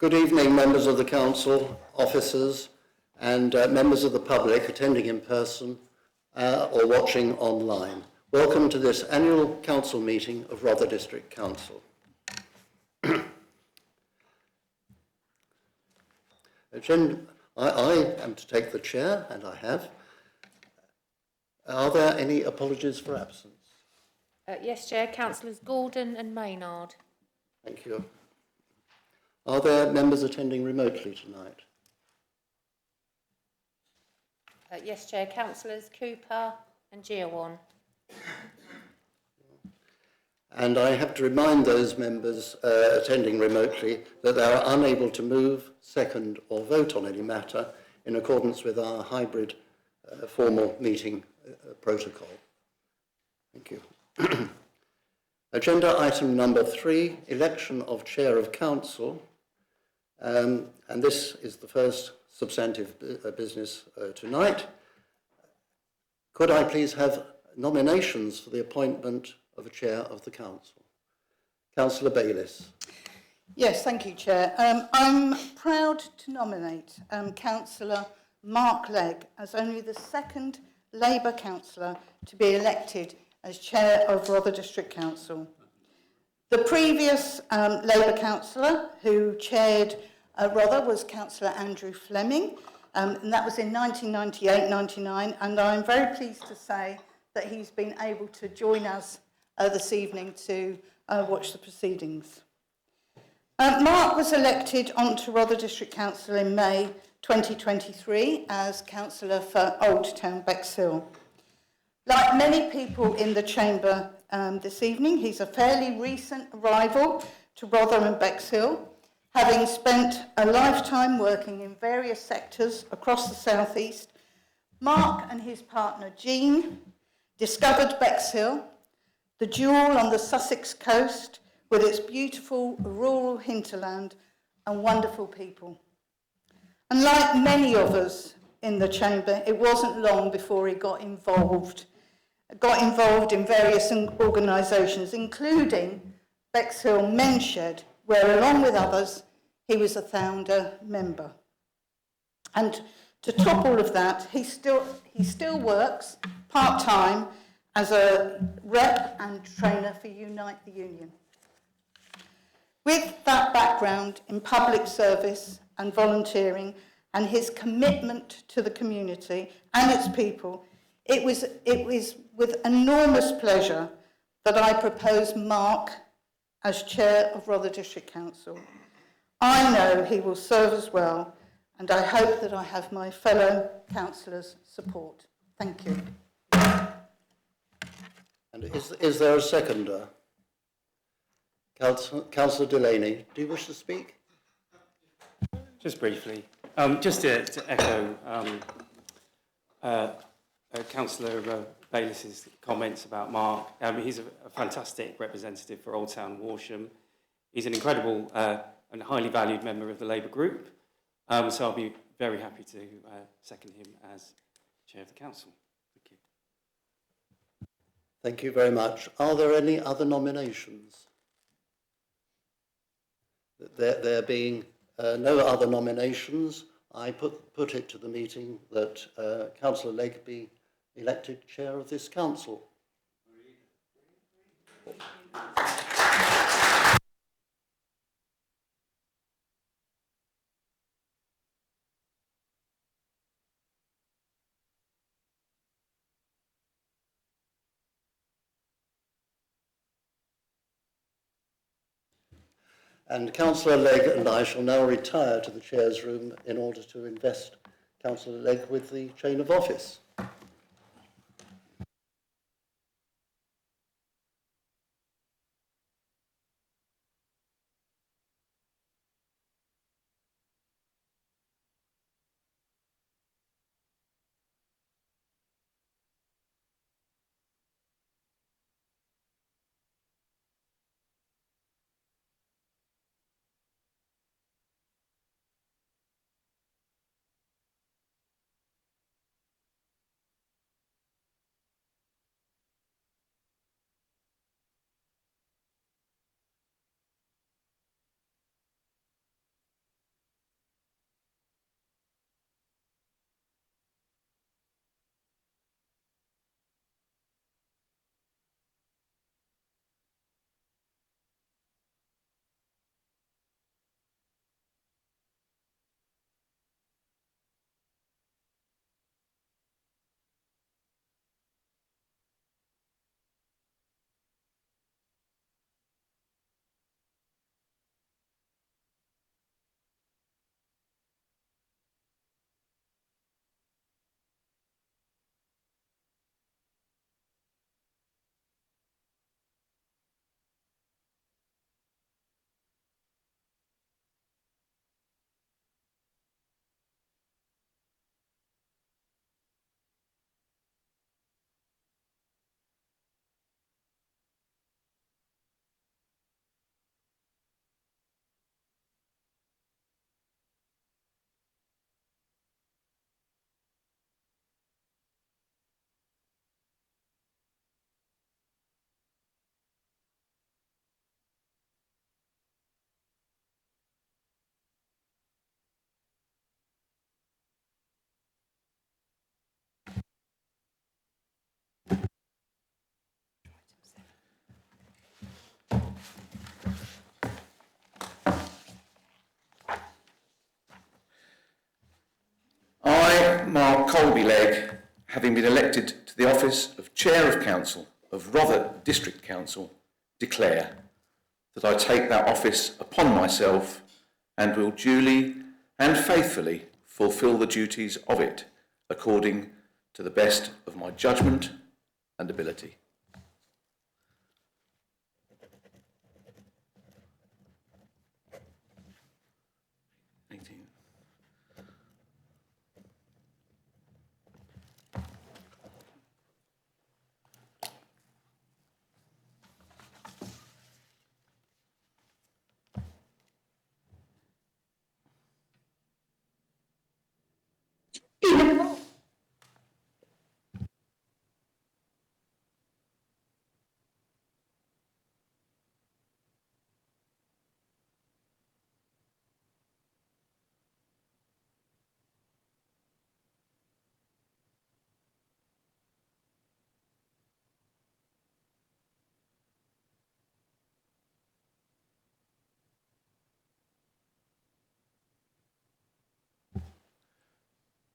Good evening, members of the Council, officers and members of the public attending in person or watching online. Welcome to this annual Council meeting of Rother District Council. I am to take the chair, and I have. Are there any apologies for absence? Yes, Chair. Councillors Gordon and Maynard. Thank you. Are there members attending remotely tonight? Yes, Chair. Councillors Cooper and Giawan. And I have to remind those members attending remotely that they are unable to move, second or vote on any matter in accordance with our hybrid formal meeting protocol. Thank you. Agenda item number 3, election of Chair of Council. And this is the first substantive business tonight. Could I please have nominations for the appointment of a Chair of the Council? Councillor Bayliss. Yes, thank you, Chair. I'm proud to nominate Councillor Mark Legg as only the second Labour councillor to be elected as Chair of Rother District Council. The previous Labour councillor who chaired Rother was Councillor Andrew Fleming, and that was in 1998-99, and I'm very pleased to say that he's been able to join us this evening to watch the proceedings. Mark was elected onto Rother District Council in May 2023 as councillor for Old Town Bexhill. Like many people in the chamber this evening, he's a fairly recent arrival to Rother and Bexhill, having spent a lifetime working in various sectors across the southeast. Mark and his partner Jean discovered Bexhill, the jewel on the Sussex coast with its beautiful rural hinterland and wonderful people. And like many of us in the chamber, it wasn't long before he got involved in various organisations, including Bexhill Men's Shed, where along with others, he was a founder member. And to top all of that, he still works part-time as a rep and trainer for Unite the Union. With that background in public service and volunteering and his commitment to the community and its people, it was with enormous pleasure that I propose Mark as Chair of Rother District Council. I know he will serve us well, and I hope that I have my fellow councillors' support. Thank you. And is there a seconder? Councillor Delaney, do you wish to speak? Just briefly, just to echo Councillor Bayliss's comments about Mark. He's a fantastic representative for Old Town Walsham. He's an incredible and highly valued member of the Labour group. So I'll be very happy to second him as Chair of the Council. Thank you. Thank you very much. Are there any other nominations? There being no other nominations, I put it to the meeting that Councillor Legg be elected Chair of this Council. And Councillor Legg and I shall now retire to the Chair's room in order to invest Councillor Legg with the chain of office. Colby Legg, having been elected to the office of Chair of Council of Rother District Council, declare that I take that office upon myself and will duly and faithfully fulfil the duties of it according to the best of my judgment and ability.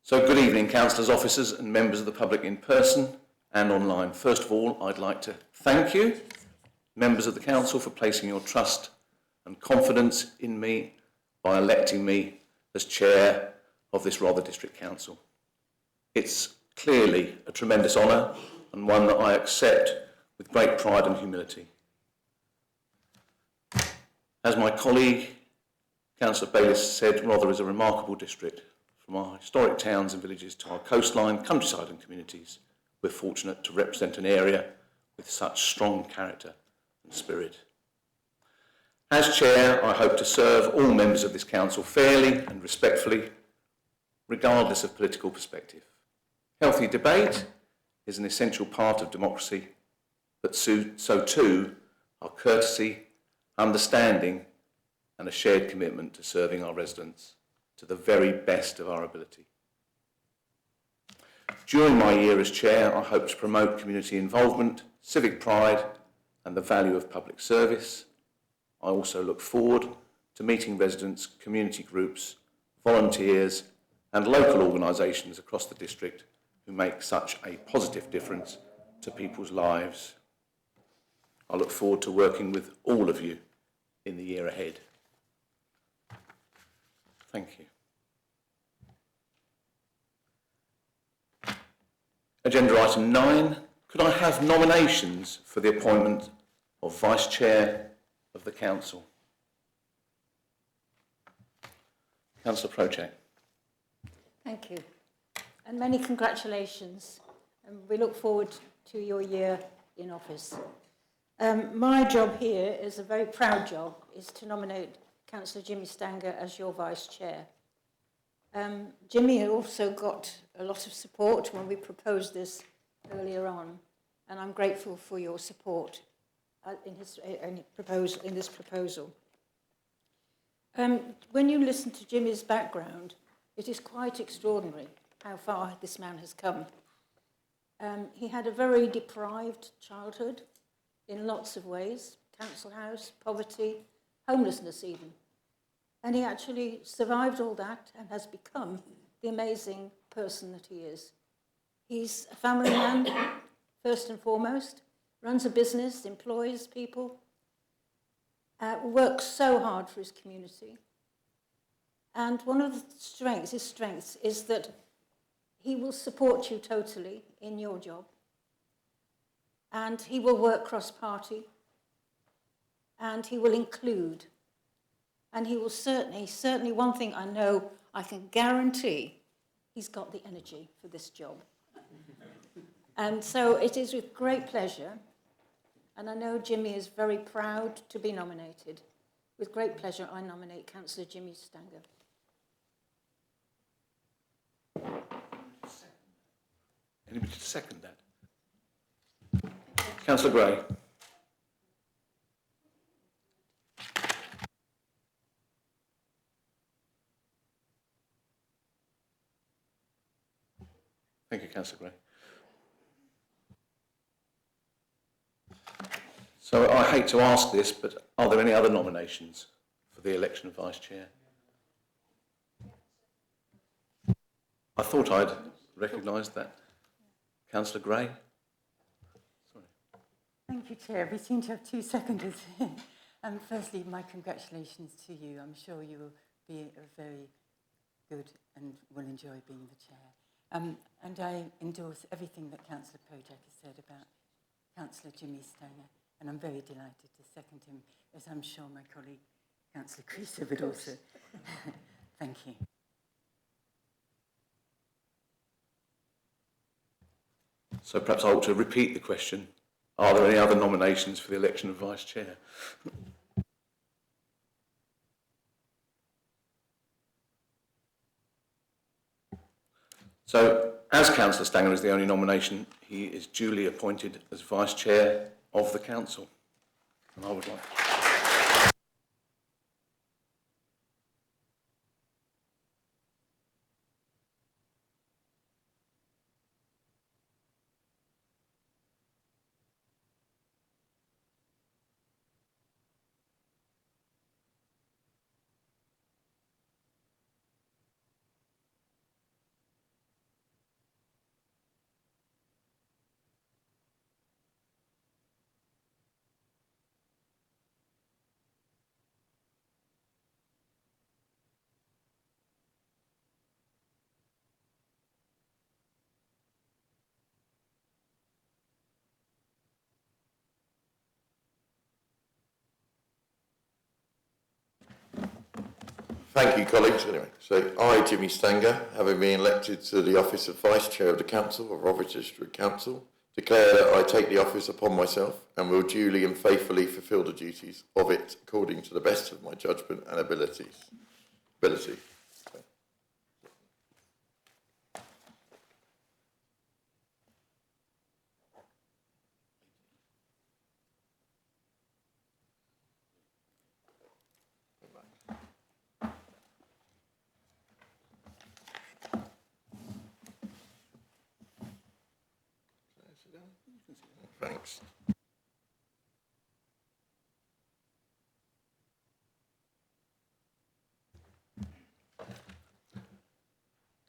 So good evening, councillors, officers and members of the public in person and online. First of all, I'd like to thank you, members of the council, for placing your trust and confidence in me by electing me as chair of this Rother District Council. It's clearly a tremendous honour and one that I accept with great pride and humility. As my colleague, Councillor Bayliss, said, Rother is a remarkable district. From our historic towns and villages to our coastline, countryside and communities, we're fortunate to represent an area with such strong character and spirit. As chair, I hope to serve all members of this council fairly and respectfully, regardless of political perspective. Healthy debate is an essential part of democracy, but so too are courtesy, understanding, and a shared commitment to serving our residents to the very best of our ability. During my year as chair, I hope to promote community involvement, civic pride, and the value of public service. I also look forward to meeting residents, community groups, volunteers, and local organisations across the district who make such a positive difference to people's lives. I look forward to working with all of you in the year ahead. Thank you. Agenda item 9. Could I have nominations for the appointment of Vice Chair of the Council? Councillor Projek. Thank you. And many congratulations. And we look forward to your year in office. My job here is a very proud job, is to nominate Councillor Jimmy Stanger as your Vice Chair. Jimmy also got a lot of support when we proposed this earlier on, and I'm grateful for your support in this proposal. When you listen to Jimmy's background, it is quite extraordinary how far this man has come. He had a very deprived childhood in lots of ways, council house, poverty, homelessness even. And he actually survived all that and has become the amazing person that he is. He's a family man, first and foremost, runs a business, employs people, works so hard for his community. And one of his strengths is that he will support you totally in your job. And he will work cross-party. And he will include. And he will certainly one thing I know, I can guarantee, he's got the energy for this job. And so it is with great pleasure, and I know Jimmy is very proud to be nominated. With great pleasure, I nominate Councillor Jimmy Stanger. Anybody to second that? Councillor Gray. Thank you, Councillor Gray. So I hate to ask this, but are there any other nominations for the election of Vice Chair? I thought I'd recognise that. Councillor Gray? Sorry. Thank you, Chair. We seem to have two seconders. Firstly, my congratulations to you. I'm sure you will be very good and will enjoy being the Chair. And I endorse everything that Councillor Pojak has said about Councillor Jimmy Stanger, and I'm very delighted to second him, as I'm sure my colleague Councillor Creaser would also. Thank you. So perhaps I ought to repeat the question. Are there any other nominations for the election of Vice Chair? So, as Councillor Stanger is the only nomination, he is duly appointed as Vice Chair of the Council. And I would like... Thank you, colleagues. Anyway, so I, Jimmy Stanger, having been elected to the office of Vice Chair of the Council of Roveridge District Council, declare that I take the office upon myself and will duly and faithfully fulfil the duties of it according to the best of my judgment and ability. Thanks.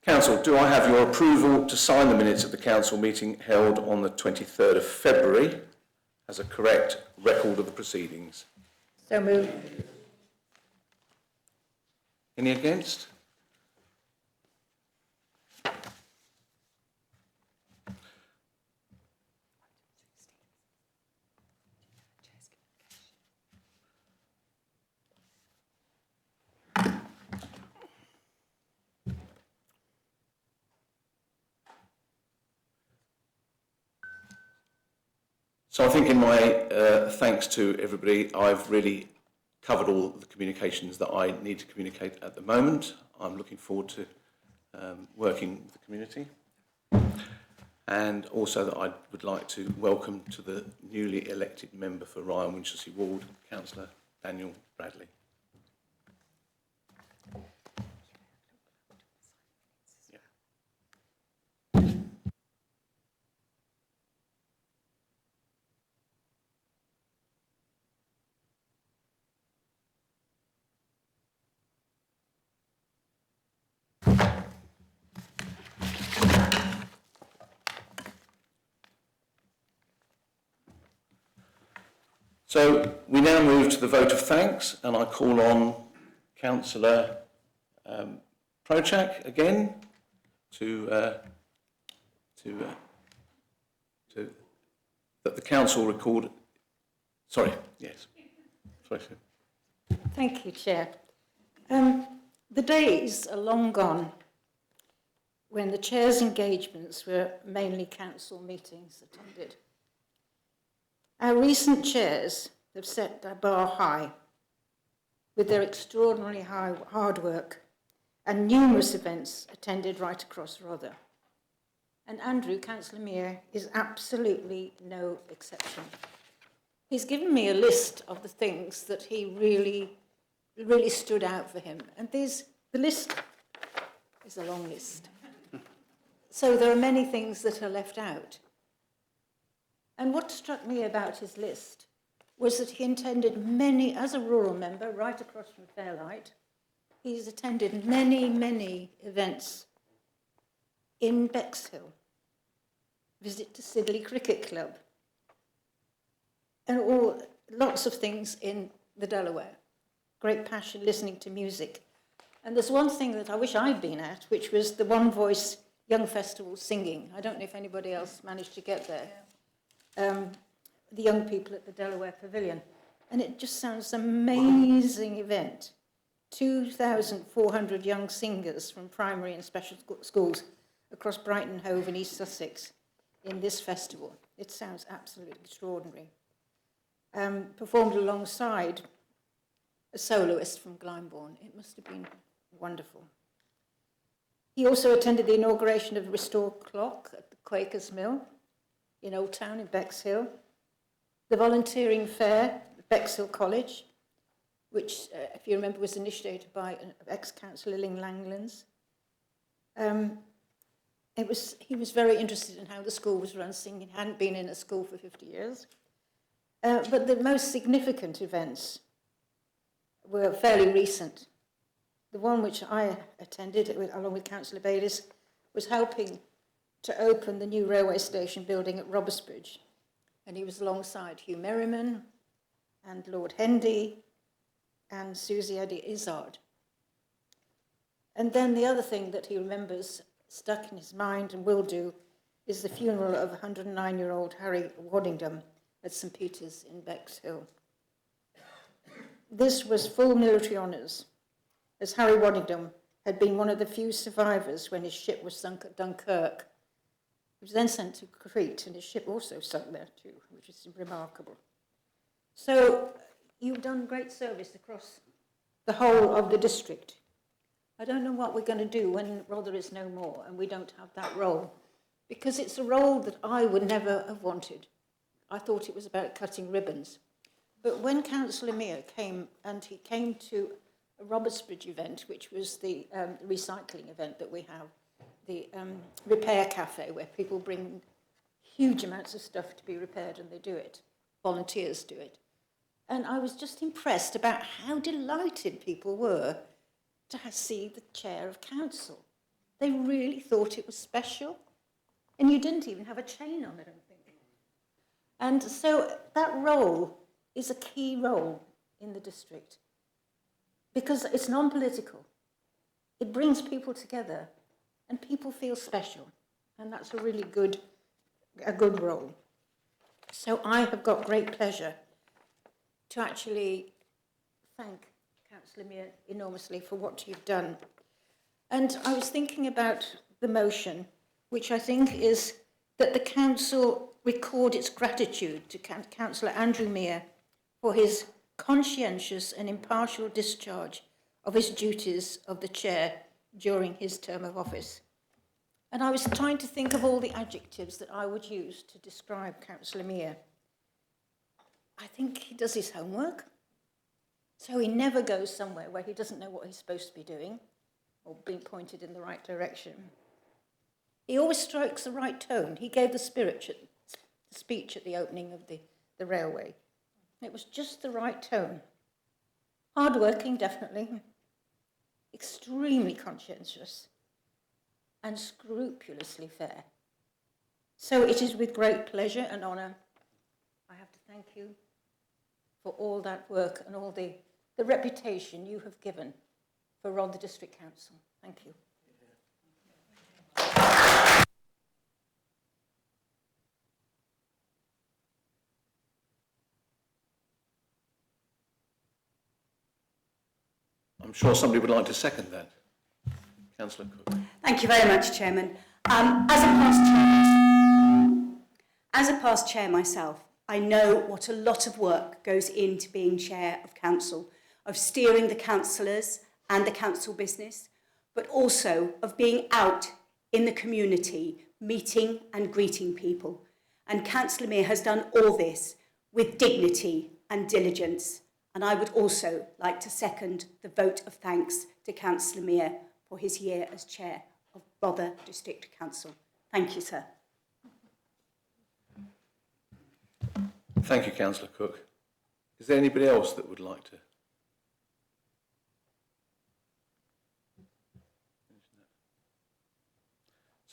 Council, do I have your approval to sign the minutes of the Council meeting held on the 23rd of February as a correct record of the proceedings? So moved. Any against? So I think in my thanks to everybody, I've really covered all the communications that I need to communicate at the moment. I'm looking forward to working with the community. And also that I would like to welcome to the newly elected member for Ryan Winchelsea Ward, Councillor Daniel Bradley. So we now move to the vote of thanks, and I call on Councillor Pojak again to that the council record. Sorry, yes. Sorry, sir. Thank you, Chair. The days are long gone when the Chair's engagements were mainly council meetings attended. Our recent chairs have set the bar high with their extraordinarily hard work and numerous events attended right across Rother. And Andrew, Councillor Mere, is absolutely no exception. He's given me a list of the things that he really stood out for him. And the list is a long list. So there are many things that are left out. And what struck me about his list was that he attended many, as a rural member, right across from Fairlight, he's attended many, many events in Bexhill, visit to Sidley Cricket Club, and lots of things in the Delaware. Great passion listening to music. And there's one thing that I wish I'd been at, which was the One Voice Young Festival singing. I don't know if anybody else managed to get there. The young people at the Delaware Pavilion. And it just sounds an amazing event. 2,400 young singers from primary and special schools across Brighton, Hove and East Sussex in this festival. It sounds absolutely extraordinary. Performed alongside a soloist from Glyndebourne. It must have been wonderful. He also attended the inauguration of the Restore Clock at the Quakers Mill in Old Town in Bexhill, the volunteering fair at Bexhill College, which, if you remember, was initiated by ex-councillor Ling Langlands. He was very interested in how the school was run, seeing he hadn't been in a school for 50 years. But the most significant events were fairly recent. The one which I attended, along with Councillor Bayliss, was helping to open the new railway station building at Robertsbridge. And he was alongside Hugh Merriman and Lord Hendy and Susie Eddy Izzard. And then the other thing that he remembers stuck in his mind and will do is the funeral of 109-year-old Harry Waddingham at St Peter's in Bexhill. This was full military honours, as Harry Waddingham had been one of the few survivors when his ship was sunk at Dunkirk. He was then sent to Crete, and his ship also sunk there too, which is remarkable. So you've done great service across the whole of the district. I don't know what we're going to do when Rother is no more and we don't have that role, because it's a role that I would never have wanted. I thought it was about cutting ribbons. But when Councillor Mear came, and he came to a Robertsbridge event, which was the recycling event that we have, the repair cafe, where people bring huge amounts of stuff to be repaired, and they do it. Volunteers do it. And I was just impressed about how delighted people were to see the chair of council. They really thought it was special. And you didn't even have a chain on, I don't think. And so that role is a key role in the district, because it's non-political. It brings people together and people feel special. And that's a really good role. So I have got great pleasure to actually thank Councillor Mear enormously for what you've done. And I was thinking about the motion, which I think is that the council record its gratitude to Councillor Andrew Mear for his conscientious and impartial discharge of his duties of the chair during his term of office. And I was trying to think of all the adjectives that I would use to describe Councillor Mear. I think he does his homework, so he never goes somewhere where he doesn't know what he's supposed to be doing or being pointed in the right direction. He always strikes the right tone. He gave the speech at the opening of the railway. It was just the right tone. Hard-working, definitely. Extremely conscientious and scrupulously fair. So it is with great pleasure and honour I have to thank you for all that work and all the reputation you have given for Rother District Council. Thank you. I'm sure somebody would like to second that. Councillor Cook. Thank you very much, Chairman. As a past chair myself, I know what a lot of work goes into being chair of council, of steering the councillors and the council business, but also of being out in the community, meeting and greeting people. And Councillor Mear has done all this with dignity and diligence. And I would also like to second the vote of thanks to Councillor Mear for his year as chair of Rother District Council. Thank you, sir. Thank you, Councillor Cook. Is there anybody else that would like to?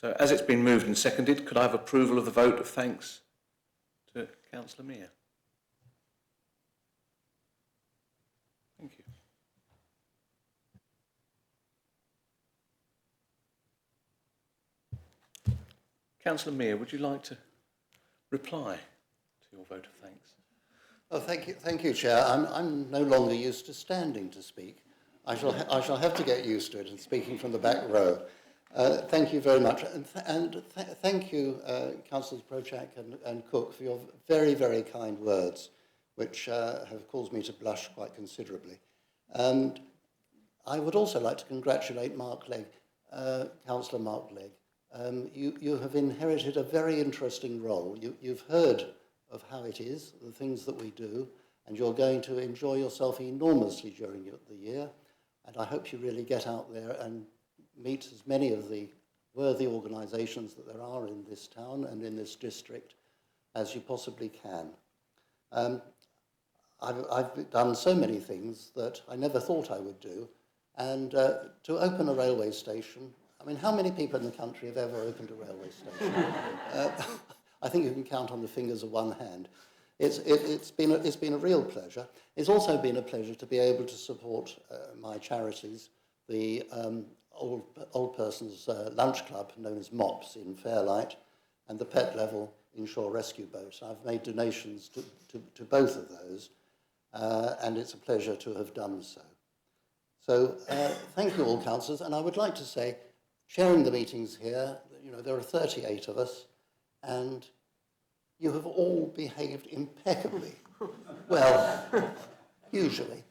So as it's been moved and seconded, could I have approval of the vote of thanks to Councillor Mear? Thank you. Councillor Mear, would you like to reply to your vote of thanks? Oh, thank you, Chair. I'm no longer used to standing to speak. I shall have to get used to it and speaking from the back row. Thank you very much, and thank you, Councillors Prochak and Cook, for your very, very kind words, which have caused me to blush quite considerably. And I would also like to congratulate Mark Legg, Councillor Mark Legg. You have inherited a very interesting role. You've heard of how it is, the things that we do, and you're going to enjoy yourself enormously during the year. And I hope you really get out there and meet as many of the worthy organisations that there are in this town and in this district as you possibly can. I've done so many things that I never thought I would do, and to open a railway station, I mean, how many people in the country have ever opened a railway station? I think you can count on the fingers of one hand. It's been a real pleasure. It's also been a pleasure to be able to support my charities, the Old Persons Lunch Club, known as MOPS in Fairlight, and the Pet Level Inshore Rescue Boat. I've made donations to both of those, and it's a pleasure to have done so. So thank you all, councillors, and I would like to say, chairing the meetings here, you know, there are 38 of us, and you have all behaved impeccably. Well, usually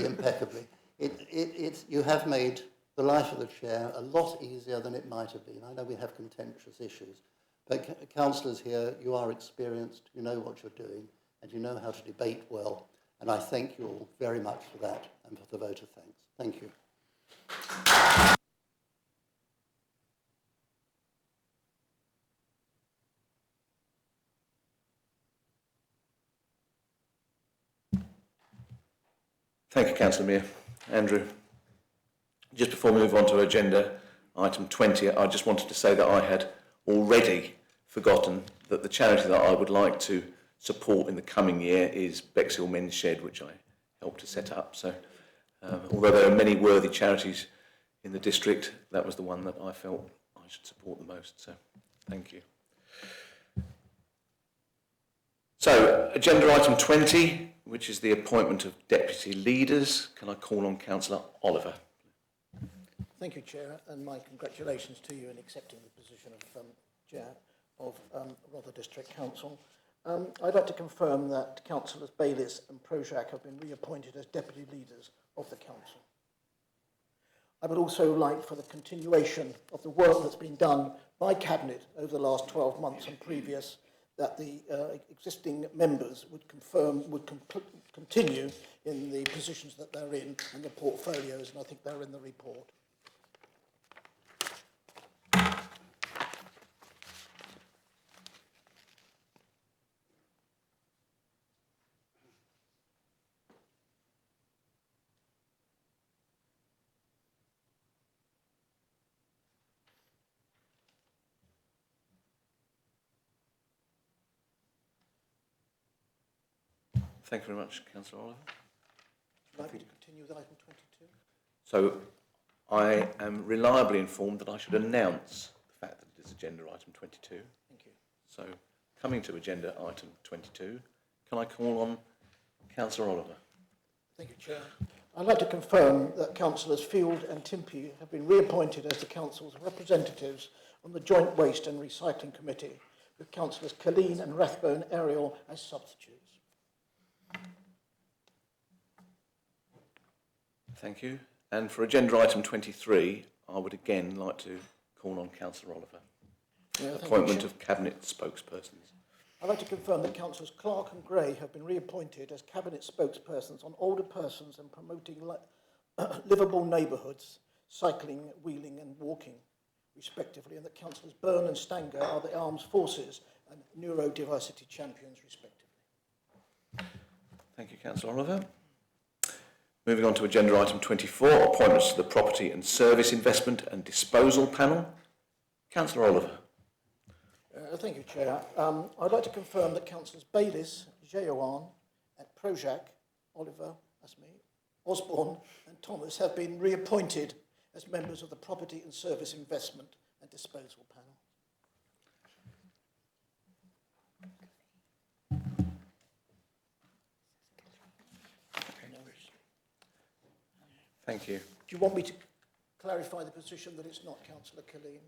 impeccably. You have made the life of the chair a lot easier than it might have been. I know we have contentious issues, but councillors here, you are experienced, you know what you're doing, and you know how to debate well. And I thank you all very much for that and for the vote of thanks. Thank you. Thank you, Councillor Mear. Andrew, just before we move on to agenda item 20, I just wanted to say that I had already forgotten that the charity that I would like to support in the coming year is Bexhill Men's Shed, which I helped to set up. So although there are many worthy charities in the district, that was the one that I felt I should support the most. So thank you. So agenda item 20, which is the appointment of deputy leaders. Can I call on Councillor Oliver? Thank you, Chair, and my congratulations to you in accepting the position of Chair of Rother District Council. I'd like to confirm that Councillors Bayliss and Prochak have been reappointed as deputy leaders of the Council. I would also like, for the continuation of the work that's been done by Cabinet over the last 12 months and previous, that the existing members would continue in the positions that they're in and the portfolios, and I think they're in the report. Thank you very much, Councillor Oliver. Would you like me to continue with item 22? So I am reliably informed that I should announce the fact that it is agenda item 22. Thank you. So coming to agenda item 22, can I call on Councillor Oliver? Thank you, Chair. I'd like to confirm that Councillors Field and Timpey have been reappointed as the Council's representatives on the Joint Waste and Recycling Committee, with Councillors Colleen and Rathbone Ariel as substitutes. Thank you. And for agenda item 23, I would again like to call on Councillor Oliver. Appointment of Cabinet spokespersons. I'd like to confirm that Councillors Clark and Gray have been reappointed as Cabinet spokespersons on older persons and promoting livable neighbourhoods, cycling, wheeling and walking, respectively, and that Councillors Byrne and Stanger are the Armed Forces and Neurodiversity Champions, respectively. Thank you, Councillor Oliver. Moving on to agenda item 24, appointments to the Property and Service Investment and Disposal Panel. Councillor Oliver. Thank you, Chair. I'd like to confirm that Councillors Bayliss, Jeoan, and Projak, Oliver, that's me, Osborne and Thomas have been reappointed as members of the Property and Service Investment and Disposal Panel. Thank you. Do you want me to clarify the position that it's not Councillor Colleen?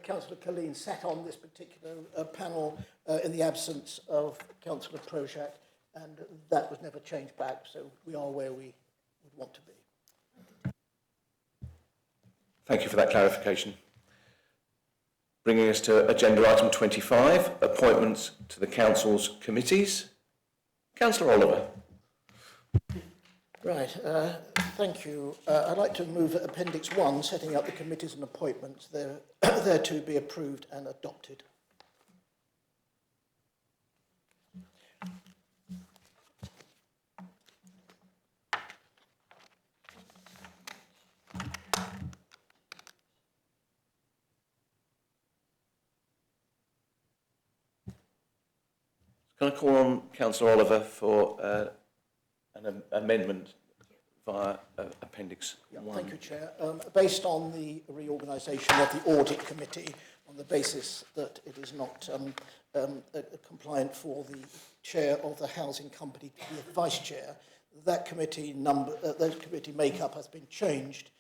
Councillor Colleen sat on this particular panel in the absence of Councillor Projak, and that was never changed back, so we are where we would want to be. Thank you for that clarification. Bringing us to agenda item 25, appointments to the Council's committees. Councillor Oliver. Right, thank you. I'd like to move that Appendix 1, setting up the committees and appointments, they're to be approved and adopted. Can I call on Councillor Oliver for an amendment via Appendix 1? Thank you, Chair. Based on the reorganisation of the Audit Committee, on the basis that it is not compliant for the Chair of the Housing Company to be a Vice Chair, that committee makeup has been changed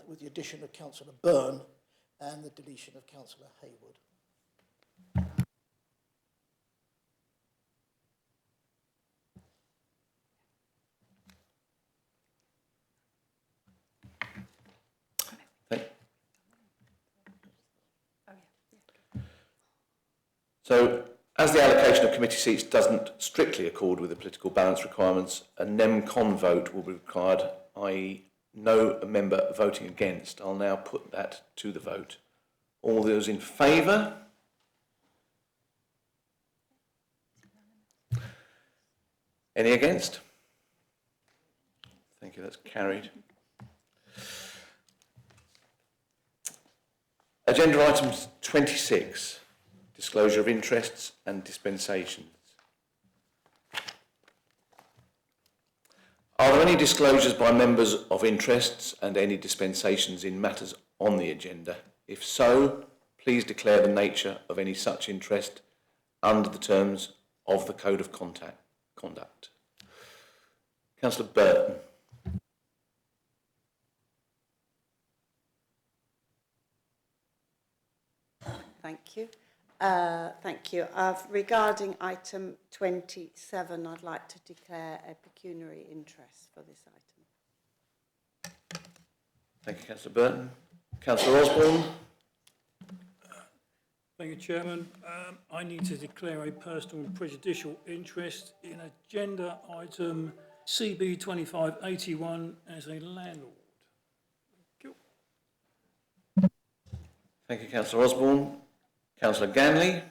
with the addition of Councillor Byrne and the deletion of Councillor Hayward. So, as the allocation of committee seats doesn't strictly accord with the political balance requirements, a NEM-con vote will be required, i.e. no member voting against. I'll now put that to the vote. All those in favour? Any against? Thank you, that's carried. Agenda item 26. Disclosure of interests and dispensations. Are there any disclosures by members of interests and any dispensations in matters on the agenda? If so, please declare the nature of any such interest under the terms of the Code of Conduct. Councillor Burton. Thank you. Thank you. Regarding item 27, I'd like to declare a pecuniary interest for this item. Thank you, Councillor Burton. Councillor Osborne. Thank you, Chairman. I need to declare a personal and prejudicial interest in agenda item CB 2581 as a landlord. Thank you. Thank you, Councillor Osborne. Councillor Ganley.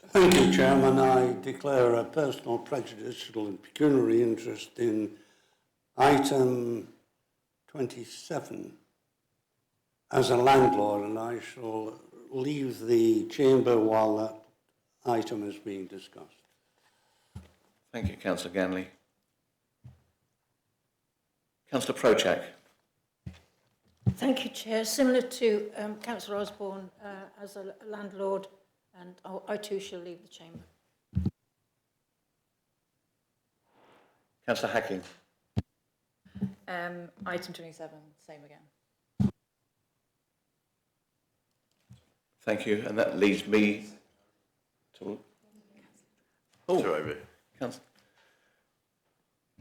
Thank you, Chairman. I declare a personal, prejudicial and pecuniary interest in item 27 as a landlord, and I shall leave the chamber while that item is being discussed. Thank you, Councillor Ganley. Councillor Projak. Thank you, Chair. Similar to Councillor Osborne as a landlord, and I too shall leave the chamber. Councillor Hacking. Item 27, same again. Thank you, and that leads me to... Councillor.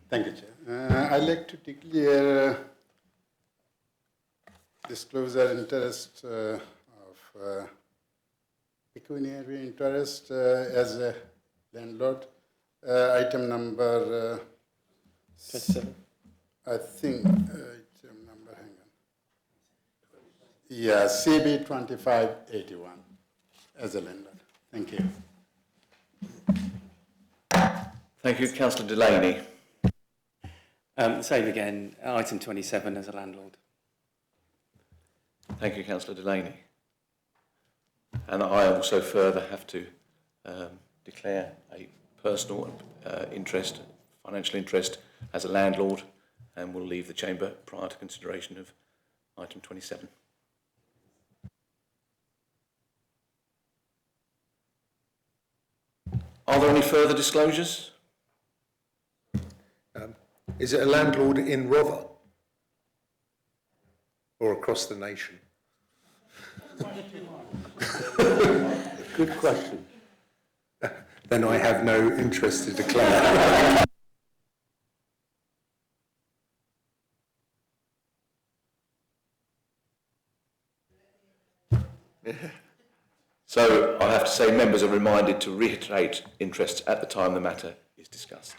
Thank you, Chair. I'd like to declare disclosure interest of pecuniary interest as a landlord. Item number 27. I think item number, hang on. Yeah, CB 2581 as a landlord. Thank you. Thank you, Councillor Delaney. Same again, item 27 as a landlord. Thank you, Councillor Delaney. And I also further have to declare a personal interest, financial interest as a landlord, and will leave the chamber prior to consideration of item 27. Are there any further disclosures? Is it a landlord in Rother or across the nation? Good question. Then I have no interest to declare. So I have to say members are reminded to reiterate interests at the time the matter is discussed.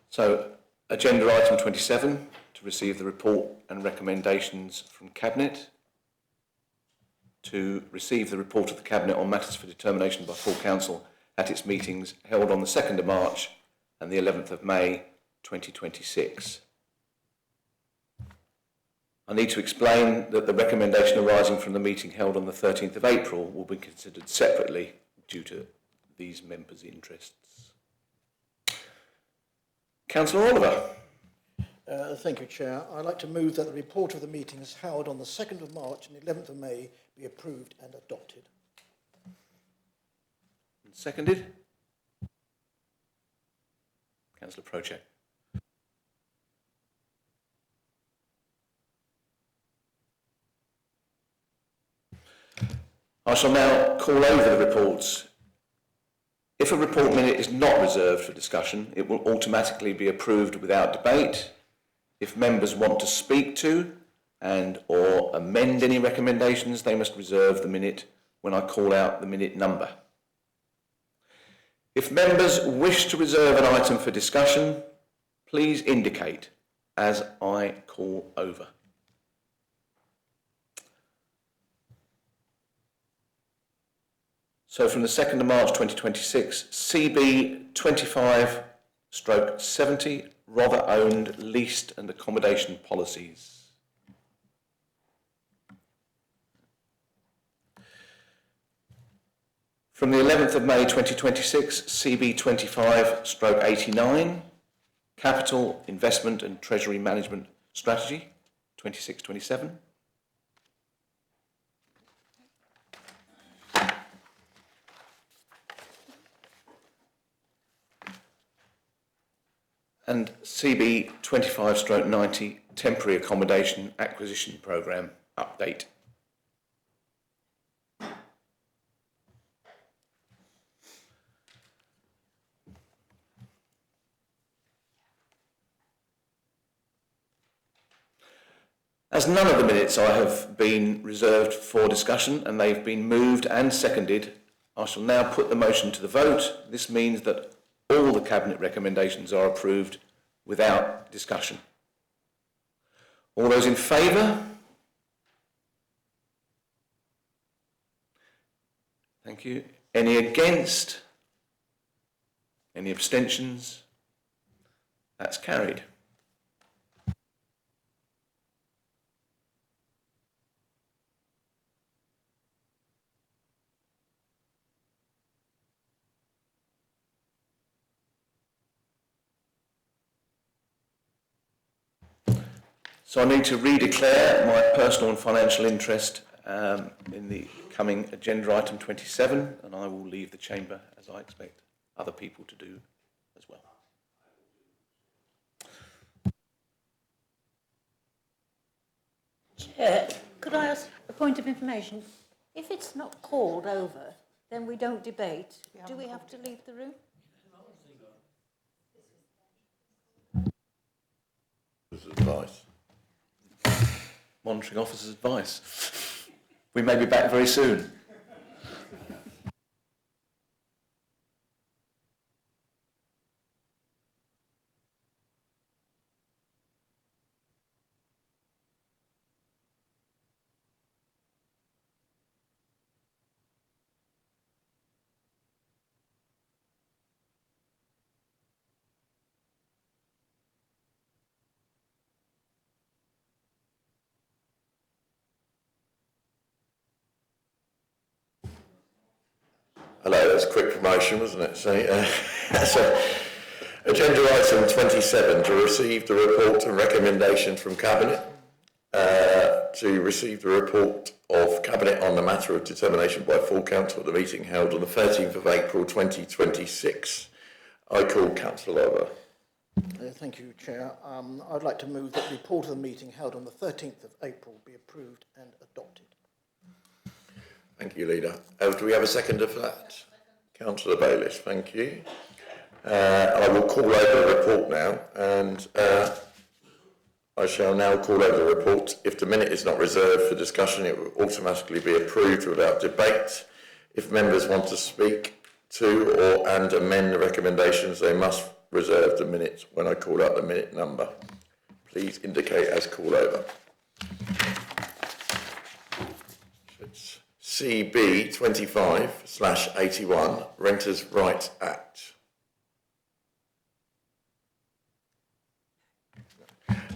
So agenda item 27, to receive the report and recommendations from Cabinet, to receive the report of the Cabinet on matters for determination by full Council at its meetings held on the 2nd of March and the 11th of May 2026. I need to explain that the recommendation arising from the meeting held on the 13th of April will be considered separately due to these members' interests. Councillor Oliver. Thank you, Chair. I'd like to move that the report of the meetings held on the 2nd of March and the 11th of May be approved and adopted. And seconded? Councillor Procek. I shall now call over the reports. If a report minute is not reserved for discussion, it will automatically be approved without debate. If members want to speak to and or amend any recommendations, they must reserve the minute when I call out the minute number. If members wish to reserve an item for discussion, please indicate as I call over. So from the 2nd of March 2026, CB 25/70, Rother owned, leased and accommodation policies. From the 11th of May 2026, CB 25/89, Capital, Investment and Treasury Management Strategy 26/27. And CB 25/90, Temporary Accommodation Acquisition Programme Update. As none of the minutes I have been reserved for discussion and they've been moved and seconded, I shall now put the motion to the vote. This means that all the Cabinet recommendations are approved without discussion. All those in favour? Thank you. Any against? Any abstentions? That's carried. So I need to redeclare my personal and financial interest in the coming agenda item 27, and I will leave the chamber as I expect other people to do as well. Chair, could I ask a point of information? If it's not called over, then we don't debate. Do we have to leave the room? Advice. Monitoring officer's advice. We may be back very soon. Hello, that's a quick promotion, wasn't it? So, agenda item 27, to receive the report and recommendation from Cabinet. To receive the report of Cabinet on the matter of determination by full council at the meeting held on the 13th of April 2026. I call Councillor Oliver. Thank you, Chair. I'd like to move that the report of the meeting held on the 13th of April be approved and adopted. Thank you, Leader. Do we have a seconder for that? Councillor Bayliss, thank you. I will call over the report now, and I shall now call over the report. If the minute is not reserved for discussion, it will automatically be approved without debate. If members want to speak to and amend the recommendations, they must reserve the minutes when I call out the minute number. Please indicate as call over. It's CB 25/81, Renters' Rights Act.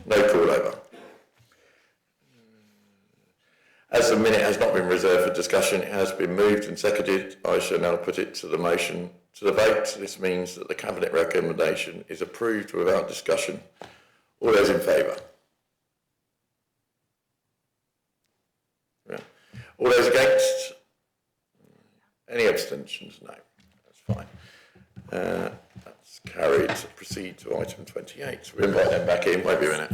No call over. As the minute has not been reserved for discussion, it has been moved and seconded. I shall now put it to the motion to the vote. This means that the Cabinet recommendation is approved without discussion. All those in favour? Yeah. All those against? Any abstentions? No. That's fine. That's carried. Proceed to item 28. So we'll invite them back in. Won't be a minute.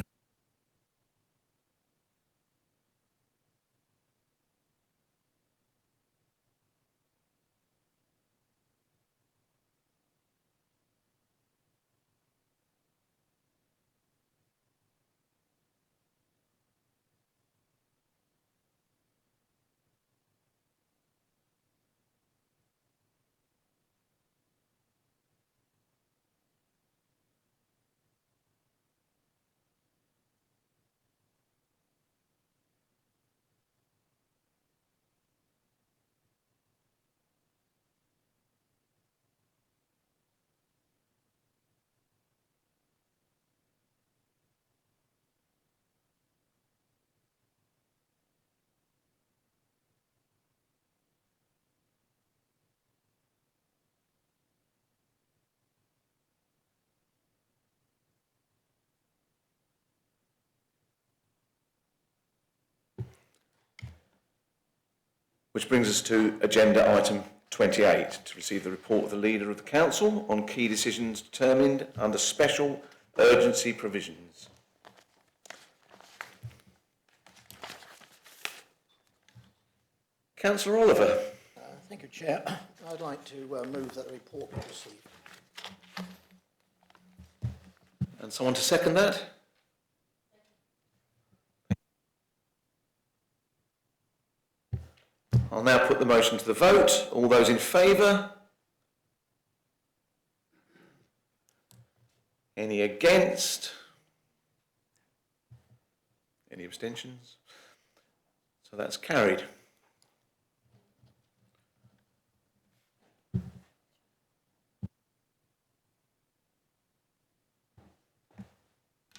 Which brings us to agenda item 28, to receive the report of the Leader of the Council on key decisions determined under special urgency provisions. Councillor Oliver. Thank you, Chair. I'd like to move that the report be received. And someone to second that? I'll now put the motion to the vote. All those in favour? Any against? Any abstentions? So that's carried.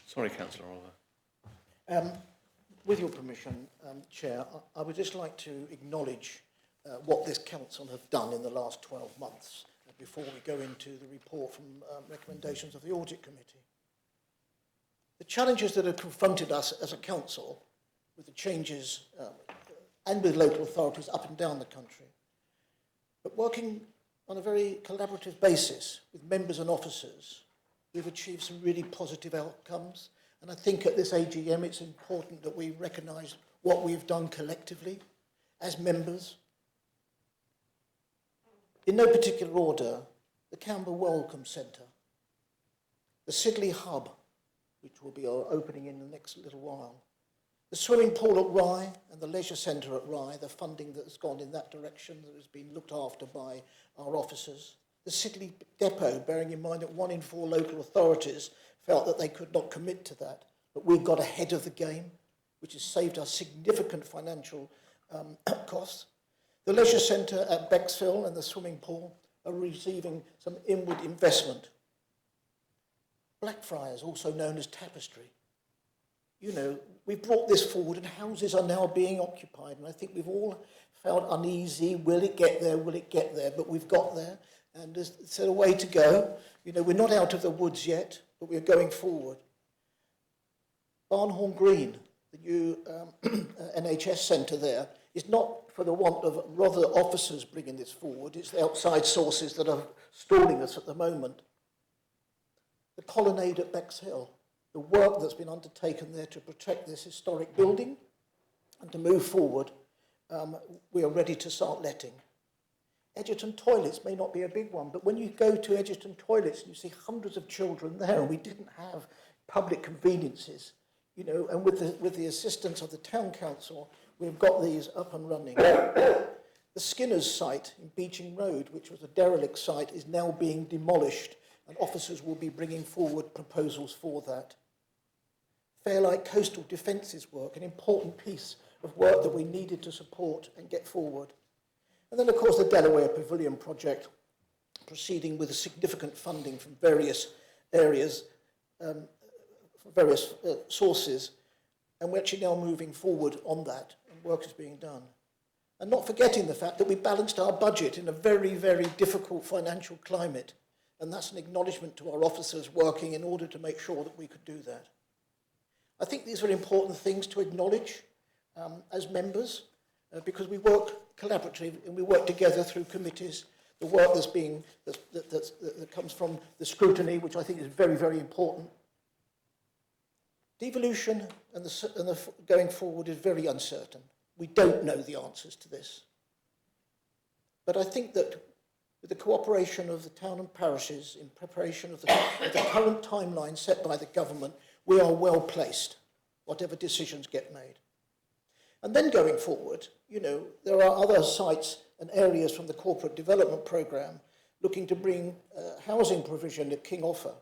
Sorry, Councillor Oliver. With your permission, Chair, I would just like to acknowledge what this council have done in the last 12 months before we go into the report from recommendations of the Audit Committee. The challenges that have confronted us as a council with the changes and with local authorities up and down the country, but working on a very collaborative basis with members and officers, we've achieved some really positive outcomes. And I think at this AGM, it's important that we recognise what we've done collectively as members. In no particular order, the Camber Welcome Centre, the Sidley Hub, which will be opening in the next little while, the swimming pool at Rye and the leisure centre at Rye, the funding that has gone in that direction that has been looked after by our officers, the Sidley Depot, bearing in mind that 1 in 4 local authorities felt that they could not commit to that, but we've got ahead of the game, which has saved us significant financial costs. The leisure centre at Bexhill and the swimming pool are receiving some inward investment. Blackfriars, also known as Tapestry. You know, we've brought this forward and houses are now being occupied, and I think we've all felt uneasy. Will it get there? Will it get there? But we've got there, and it's a way to go. You know, we're not out of the woods yet, but we're going forward. Barnhorn Green, the new NHS centre there, is not for the want of rather officers bringing this forward. It's the outside sources that are stalling us at the moment. The colonnade at Bexhill, the work that's been undertaken there to protect this historic building and to move forward, we are ready to start letting. Edgerton Toilets may not be a big one, but when you go to Edgerton Toilets and you see hundreds of children there, and we didn't have public conveniences, you know, and with the assistance of the Town Council, we've got these up and running. The Skinner's site in Beeching Road, which was a derelict site, is now being demolished, and officers will be bringing forward proposals for that. Fairlight Coastal Defences work, an important piece of work that we needed to support and get forward. And then, of course, the Delaware Pavilion project, proceeding with significant funding from various areas, from various sources, and we're actually now moving forward on that, and work is being done. And not forgetting the fact that we balanced our budget in a very, very difficult financial climate, and that's an acknowledgement to our officers working in order to make sure that we could do that. I think these are important things to acknowledge as members, because we work collaboratively and we work together through committees. The work that comes from the scrutiny, which I think is very, very important. Devolution and the going forward is very uncertain. We don't know the answers to this. But I think that with the cooperation of the town and parishes in preparation of the current timeline set by the government, we are well placed, whatever decisions get made. And then going forward, you know, there are other sites and areas from the corporate development programme looking to bring housing provision at King Offa,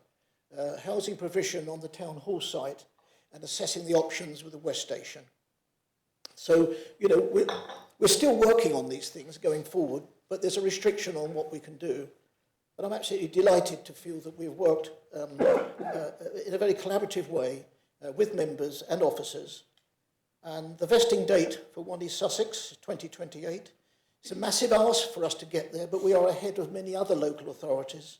housing provision on the town hall site, and assessing the options with the West Station. So, you know, we're still working on these things going forward, but there's a restriction on what we can do. But I'm absolutely delighted to feel that we've worked in a very collaborative way with members and officers. And the vesting date for One East Sussex is 2028. It's a massive ask for us to get there, but we are ahead of many other local authorities.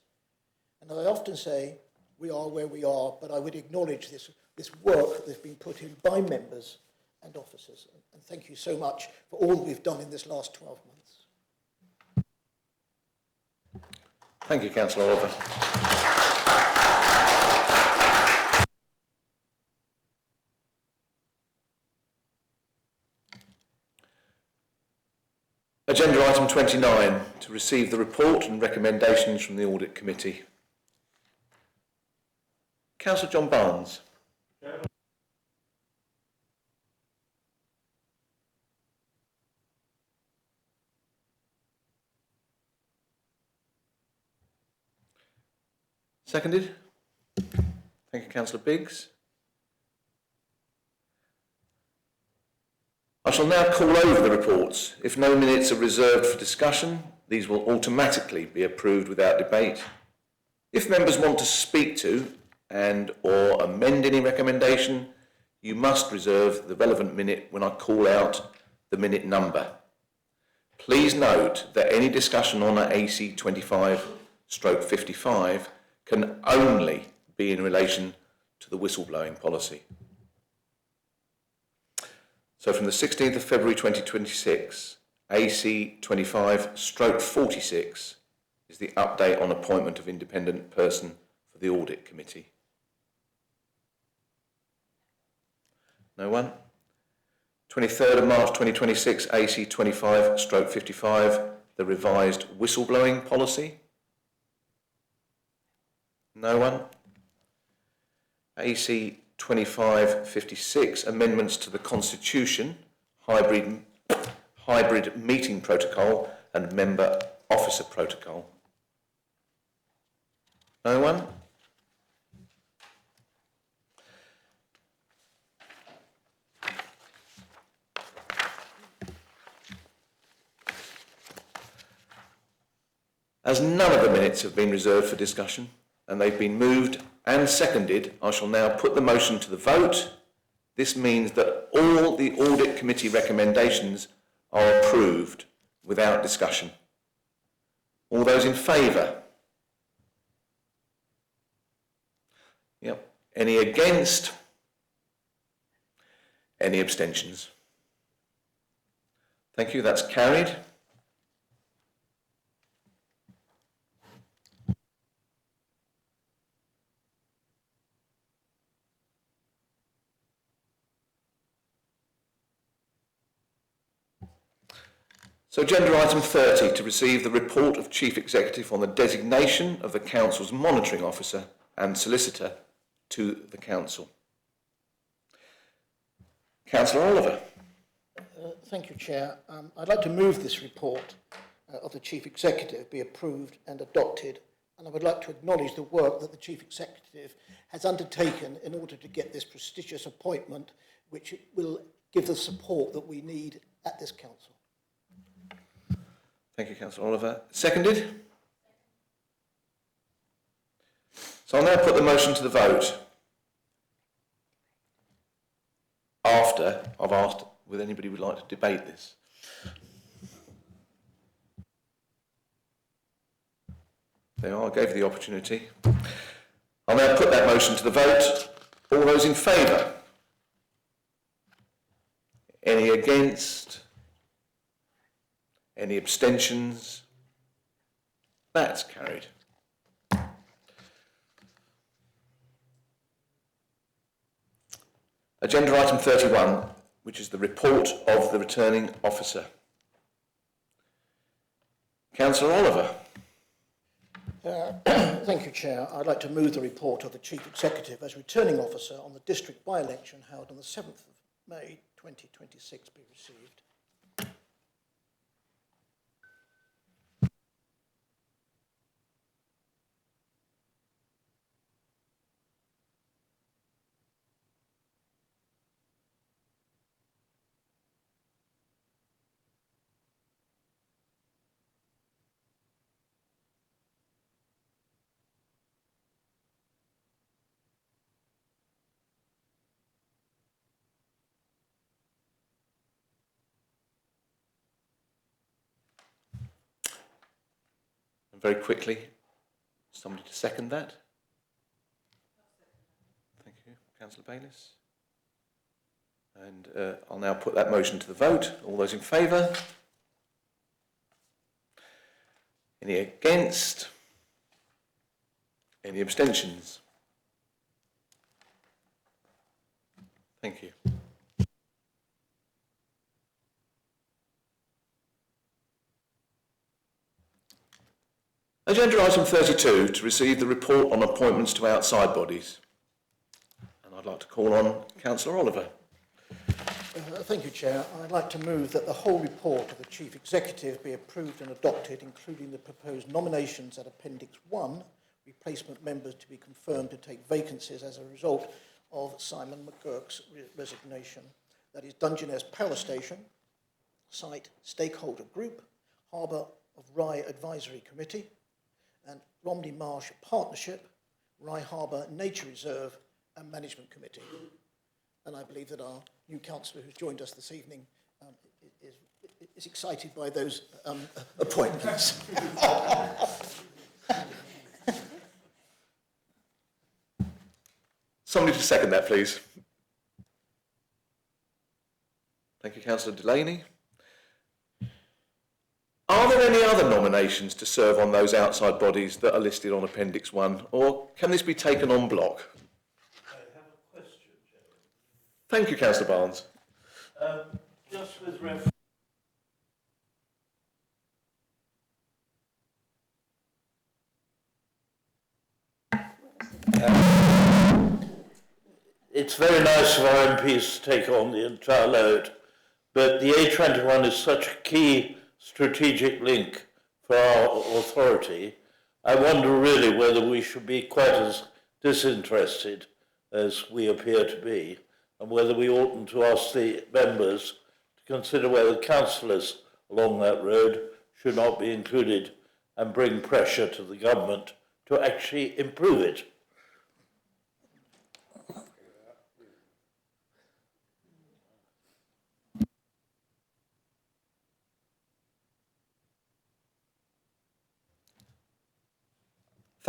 And I often say we are where we are, but I would acknowledge this work that's been put in by members and officers. And thank you so much for all that we've done in this last 12 months. Thank you, Councillor Oliver. Agenda item 29, to receive the report and recommendations from the Audit Committee. Councillor John Barnes. Seconded. Thank you, Councillor Biggs. I shall now call over the reports. If no minutes are reserved for discussion, these will automatically be approved without debate. If members want to speak to and or amend any recommendation, you must reserve the relevant minute when I call out the minute number. Please note that any discussion on AC 25/55 can only be in relation to the whistleblowing policy. So from the 16th of February 2026, AC 25/46 is the update on appointment of independent person for the Audit Committee. No one? 23rd of March 2026, AC 25/55, the revised whistleblowing policy. No one? AC 25/56, amendments to the Constitution, hybrid meeting protocol and member officer protocol. No one? As none of the minutes have been reserved for discussion and they've been moved and seconded, I shall now put the motion to the vote. This means that all the Audit Committee recommendations are approved without discussion. All those in favour? Yep. Any against? Any abstentions? Thank you, that's carried. So agenda item 30, to receive the report of Chief Executive on the designation of the Council's monitoring officer and solicitor to the Council. Councillor Oliver. Thank you, Chair. I'd like to move this report of the Chief Executive be approved and adopted, and I would like to acknowledge the work that the Chief Executive has undertaken in order to get this prestigious appointment, which will give the support that we need at this Council. Thank you, Councillor Oliver. Seconded? So I'll now put the motion to the vote. After I've asked whether anybody would like to debate this. There you are, I gave you the opportunity. I'll now put that motion to the vote. All those in favour? Any against? Any abstentions? That's carried. Agenda item 31, which is the report of the returning officer. Councillor Oliver. Thank you, Chair. I'd like to move the report of the Chief Executive as returning officer on the district by-election held on the 7th of May 2026 be received. Very quickly, somebody to second that. Thank you, Councillor Bayliss. And I'll now put that motion to the vote. All those in favour? Any against? Any abstentions? Thank you. Agenda item 32, to receive the report on appointments to outside bodies. And I'd like to call on Councillor Oliver. Thank you, Chair. I'd like to move that the whole report of the Chief Executive be approved and adopted, including the proposed nominations at Appendix 1, replacement members to be confirmed to take vacancies as a result of Simon McGurk's resignation. That is Dungeness Power Station, Site Stakeholder Group, Harbour of Rye Advisory Committee, and Romney Marsh Partnership, Rye Harbour Nature Reserve and Management Committee. And I believe that our new councillor who's joined us this evening is excited by those appointments. Somebody to second that, please. Thank you, Councillor Delaney. Are there any other nominations to serve on those outside bodies that are listed on Appendix 1, or can this be taken en bloc? I have a question, Chair. Thank you, Councillor Barnes. Just with reference... It's very nice of our MPs to take on the entire load, but the A21 is such a key strategic link for our authority. I wonder really whether we should be quite as disinterested as we appear to be, and whether we oughtn't to ask the members to consider whether councillors along that road should not be included and bring pressure to the government to actually improve it.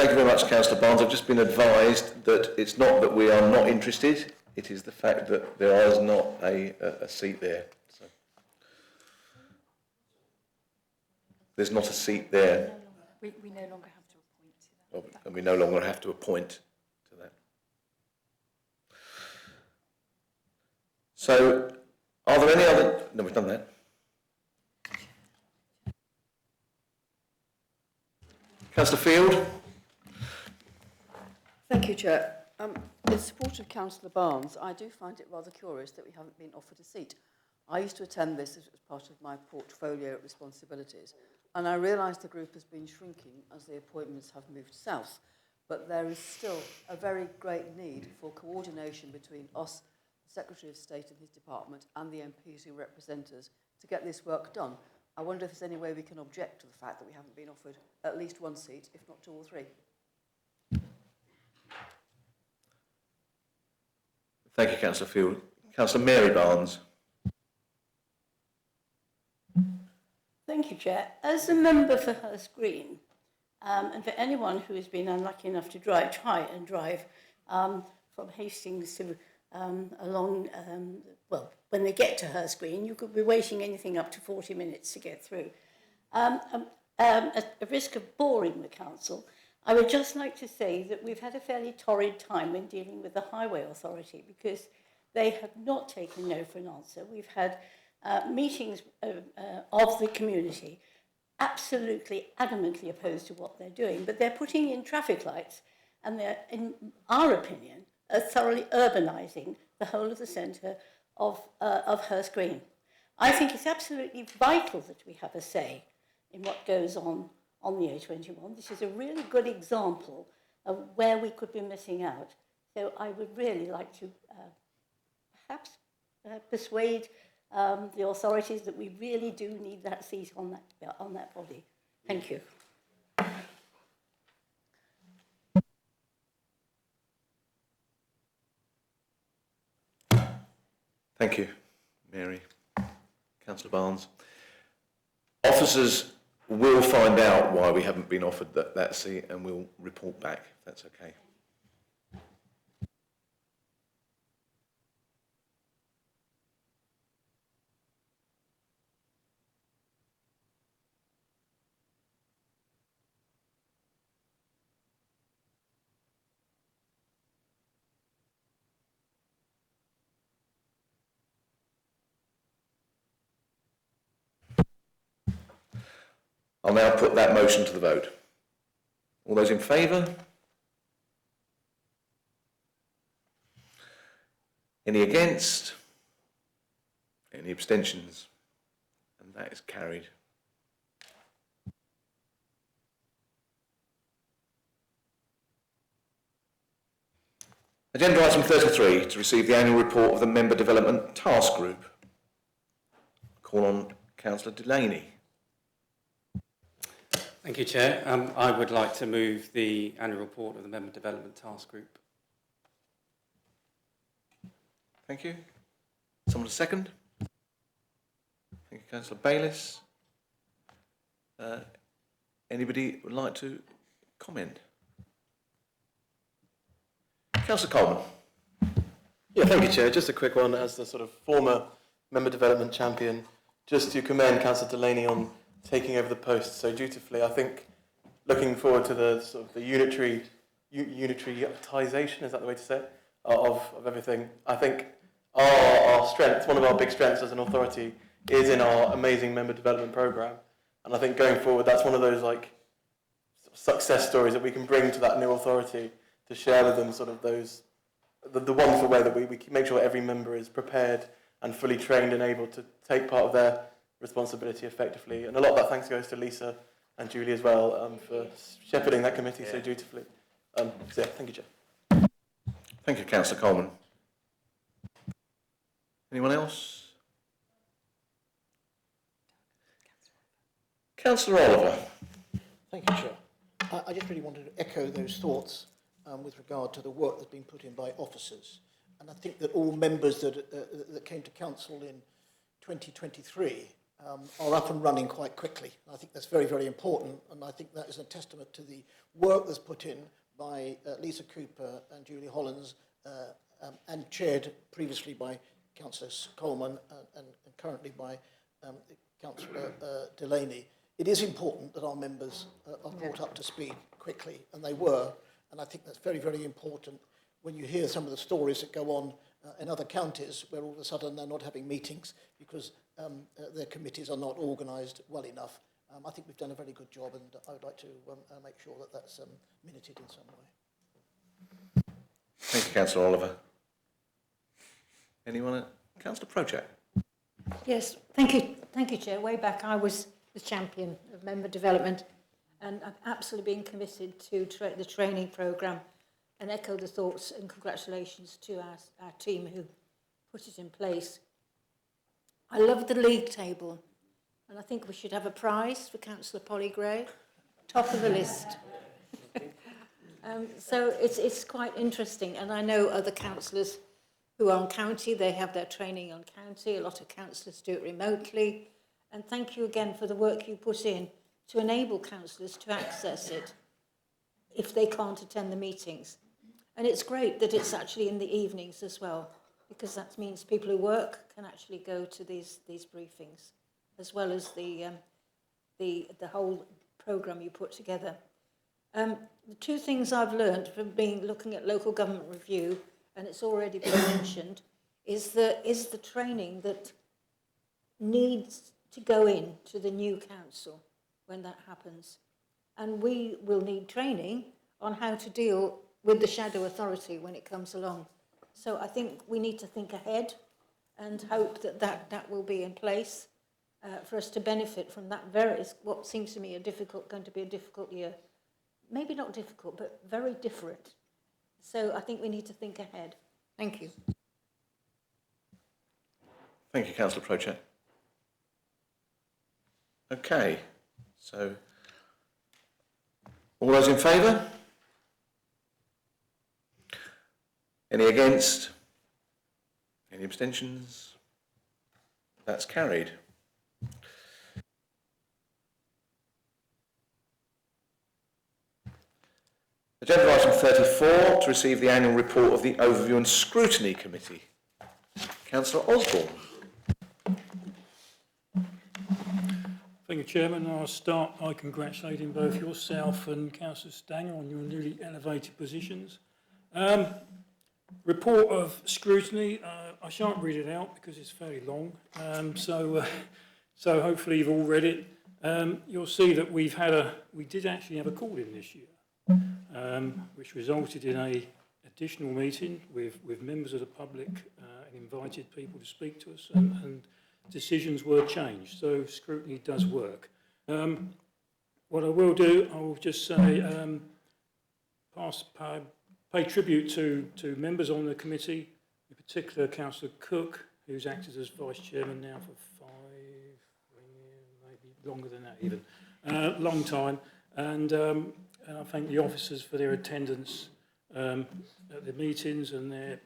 Thank you very much, Councillor Barnes. I've just been advised that it's not that we are not interested, it is the fact that there is not a seat there. So, there's not a seat there. We no longer have to appoint to that. And we no longer have to appoint to that. So, are there any other... No, we've done that. Councillor Field. Thank you, Chair. In support of Councillor Barnes, I do find it rather curious that we haven't been offered a seat. I used to attend this as part of my portfolio responsibilities, and I realise the group has been shrinking as the appointments have moved south, but there is still a very great need for coordination between us, the Secretary of State and his department, and the MPs who represent us to get this work done. I wonder if there's any way we can object to the fact that we haven't been offered at least one seat, if not 2 or 3. Thank you, Councillor Field. Councillor Mary Barnes. Thank you, Chair. As a member for Hurst Green, and for anyone who has been unlucky enough to try and drive from Hastings to along, well, when they get to Hurst Green, you could be waiting anything up to 40 minutes to get through. At the risk of boring the council, I would just like to say that we've had a fairly torrid time when dealing with the Highway Authority because they have not taken no for an answer. We've had meetings of the community absolutely adamantly opposed to what they're doing, but they're putting in traffic lights and they're, in our opinion, thoroughly urbanising the whole of the centre of Hurst Green. I think it's absolutely vital that we have a say in what goes on the A21. This is a really good example of where we could be missing out. So I would really like to perhaps persuade the authorities that we really do need that seat on that body. Thank you. Thank you, Mary. Councillor Barnes. Officers will find out why we haven't been offered that seat and we'll report back, if that's okay. I'll now put that motion to the vote. All those in favour? Any against? Any abstentions? And that is carried. Agenda item 33, to receive the annual report of the Member Development Task Group. Call on Councillor Delaney. Thank you, Chair. I would like to move the annual report of the Member Development Task Group. Thank you. Someone a second? Thank you, Councillor Bayliss. Anybody would like to comment? Councillor Coleman. Yeah, thank you, Chair. Just a quick one as the sort of former member development champion, just to commend Councillor Delaney on taking over the post so dutifully. I think looking forward to the sort of the unitarisation, is that the way to say it, of everything. I think our strength, one of our big strengths as an authority, is in our amazing member development programme. And I think going forward, that's one of those like success stories that we can bring to that new authority to share with them, sort of those, the wonderful way that we make sure every member is prepared and fully trained and able to take part of their responsibility effectively. And a lot of that thanks goes to Lisa and Julie as well for shepherding that committee so dutifully. So yeah, thank you, Chair. Thank you, Councillor Coleman. Anyone else? Councillor Oliver. Thank you, Chair. I just really wanted to echo those thoughts with regard to the work that's been put in by officers. And I think that all members that came to council in 2023 are up and running quite quickly. I think that's very, very important, and I think that is a testament to the work that's put in by Lisa Cooper and Julie Hollins, and chaired previously by Councillor Coleman and currently by Councillor Delaney. It is important that our members are brought up to speed quickly, and they were, and I think that's very, very important when you hear some of the stories that go on in other counties where all of a sudden they're not having meetings because their committees are not organised well enough. I think we've done a very good job, and I would like to make sure that that's minuted in some way. Thank you, Councillor Oliver. Anyone? Councillor Project. Yes, thank you, Chair. Way back I was the champion of member development, and I've absolutely been committed to the training programme, and echo the thoughts and congratulations to our team who put it in place. I love the league table, and I think we should have a prize for Councillor Polly Gray, top of the list. So it's quite interesting, and I know other councillors who are on county, they have their training on county. A lot of councillors do it remotely. And thank you again for the work you put in to enable councillors to access it if they can't attend the meetings. And it's great that it's actually in the evenings as well, because that means people who work can actually go to these briefings, as well as the whole programme you put together. The two things I've learned from looking at local government review, and it's already been mentioned, is the training that needs to go in to the new council when that happens. And we will need training on how to deal with the shadow authority when it comes along. So I think we need to think ahead and hope that will be in place for us to benefit from that what seems to me going to be a difficult year. Maybe not difficult, but very different. So I think we need to think ahead. Thank you. Thank you, Councillor Project. Okay, so all those in favour? Any against? Any abstentions? That's carried. Agenda item 34, to receive the annual report of the Overview and Scrutiny Committee. Councillor Osborne. Thank you, Chairman. I'll start by congratulating both yourself and Councillor Stanger on your newly elevated positions. Report of scrutiny, I shan't read it out because it's fairly long, so hopefully you've all read it. You'll see that we did actually have a call-in this year, which resulted in an additional meeting with members of the public and invited people to speak to us, and decisions were changed, so scrutiny does work. What I will do, I will just say, pay tribute to members on the committee, in particular Councillor Cook, who's acted as Vice Chairman now for 5 years, maybe longer than that even, long time, and I thank the officers for their attendance at the meetings and their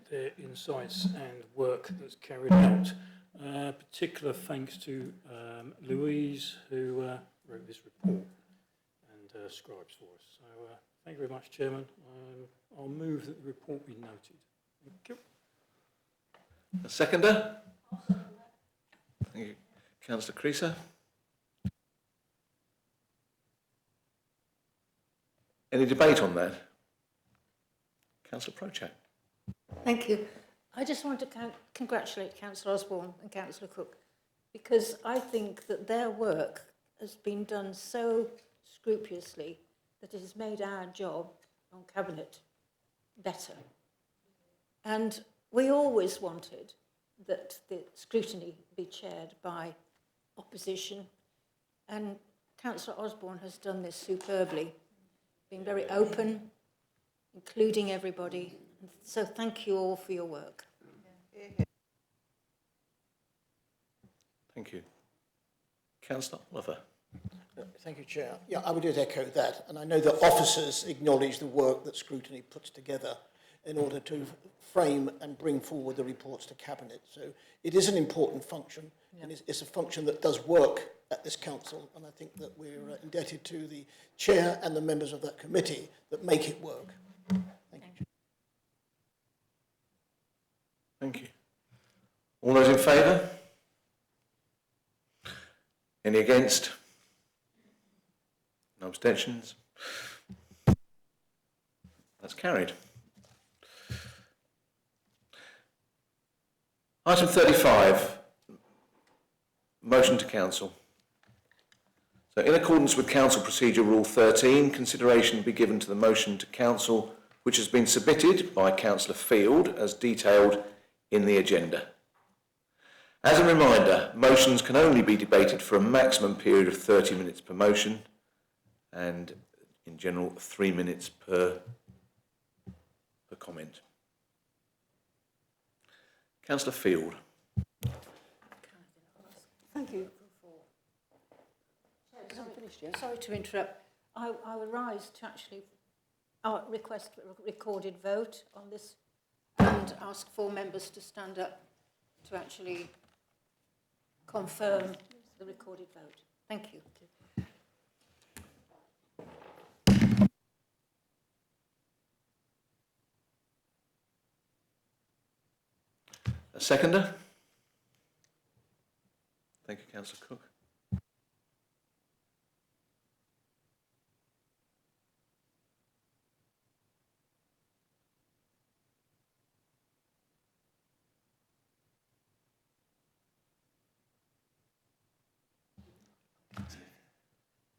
insights and work that's carried out. Particular thanks to Louise, who wrote this report and scribes for us. So thank you very much, Chairman. I'll move that the report be noted. Thank you. A seconder? Thank you. Councillor Creaser. Any debate on that? Councillor Project. Thank you. I just want to congratulate Councillor Osborne and Councillor Cook, because I think that their work has been done so scrupulously that it has made our job on Cabinet better. And we always wanted that the scrutiny be chaired by opposition, and Councillor Osborne has done this superbly, being very open, including everybody. So thank you all for your work. Thank you. Councillor Oliver. Thank you, Chair. Yeah, I would just echo that. And I know that officers acknowledge the work that scrutiny puts together. in order to frame and bring forward the reports to Cabinet. So it is an important function, and it's a function that does work at this council, and I think that we're indebted to the chair and the members of that committee that make it work. Thank you. Thank you. All those in favour? Any against? No abstentions? That's carried. Item 35, motion to council. So in accordance with Council Procedure Rule 13, consideration will be given to the motion to council which has been submitted by Councillor Field as detailed in the agenda. As a reminder, motions can only be debated for a maximum period of 30 minutes per motion and in general 3 minutes per comment. Councillor Field. Thank you. Sorry to interrupt. I would rise to actually request a recorded vote on this and ask 4 members to stand up to actually confirm the recorded vote. Thank you. A seconder? Thank you, Councillor Cook.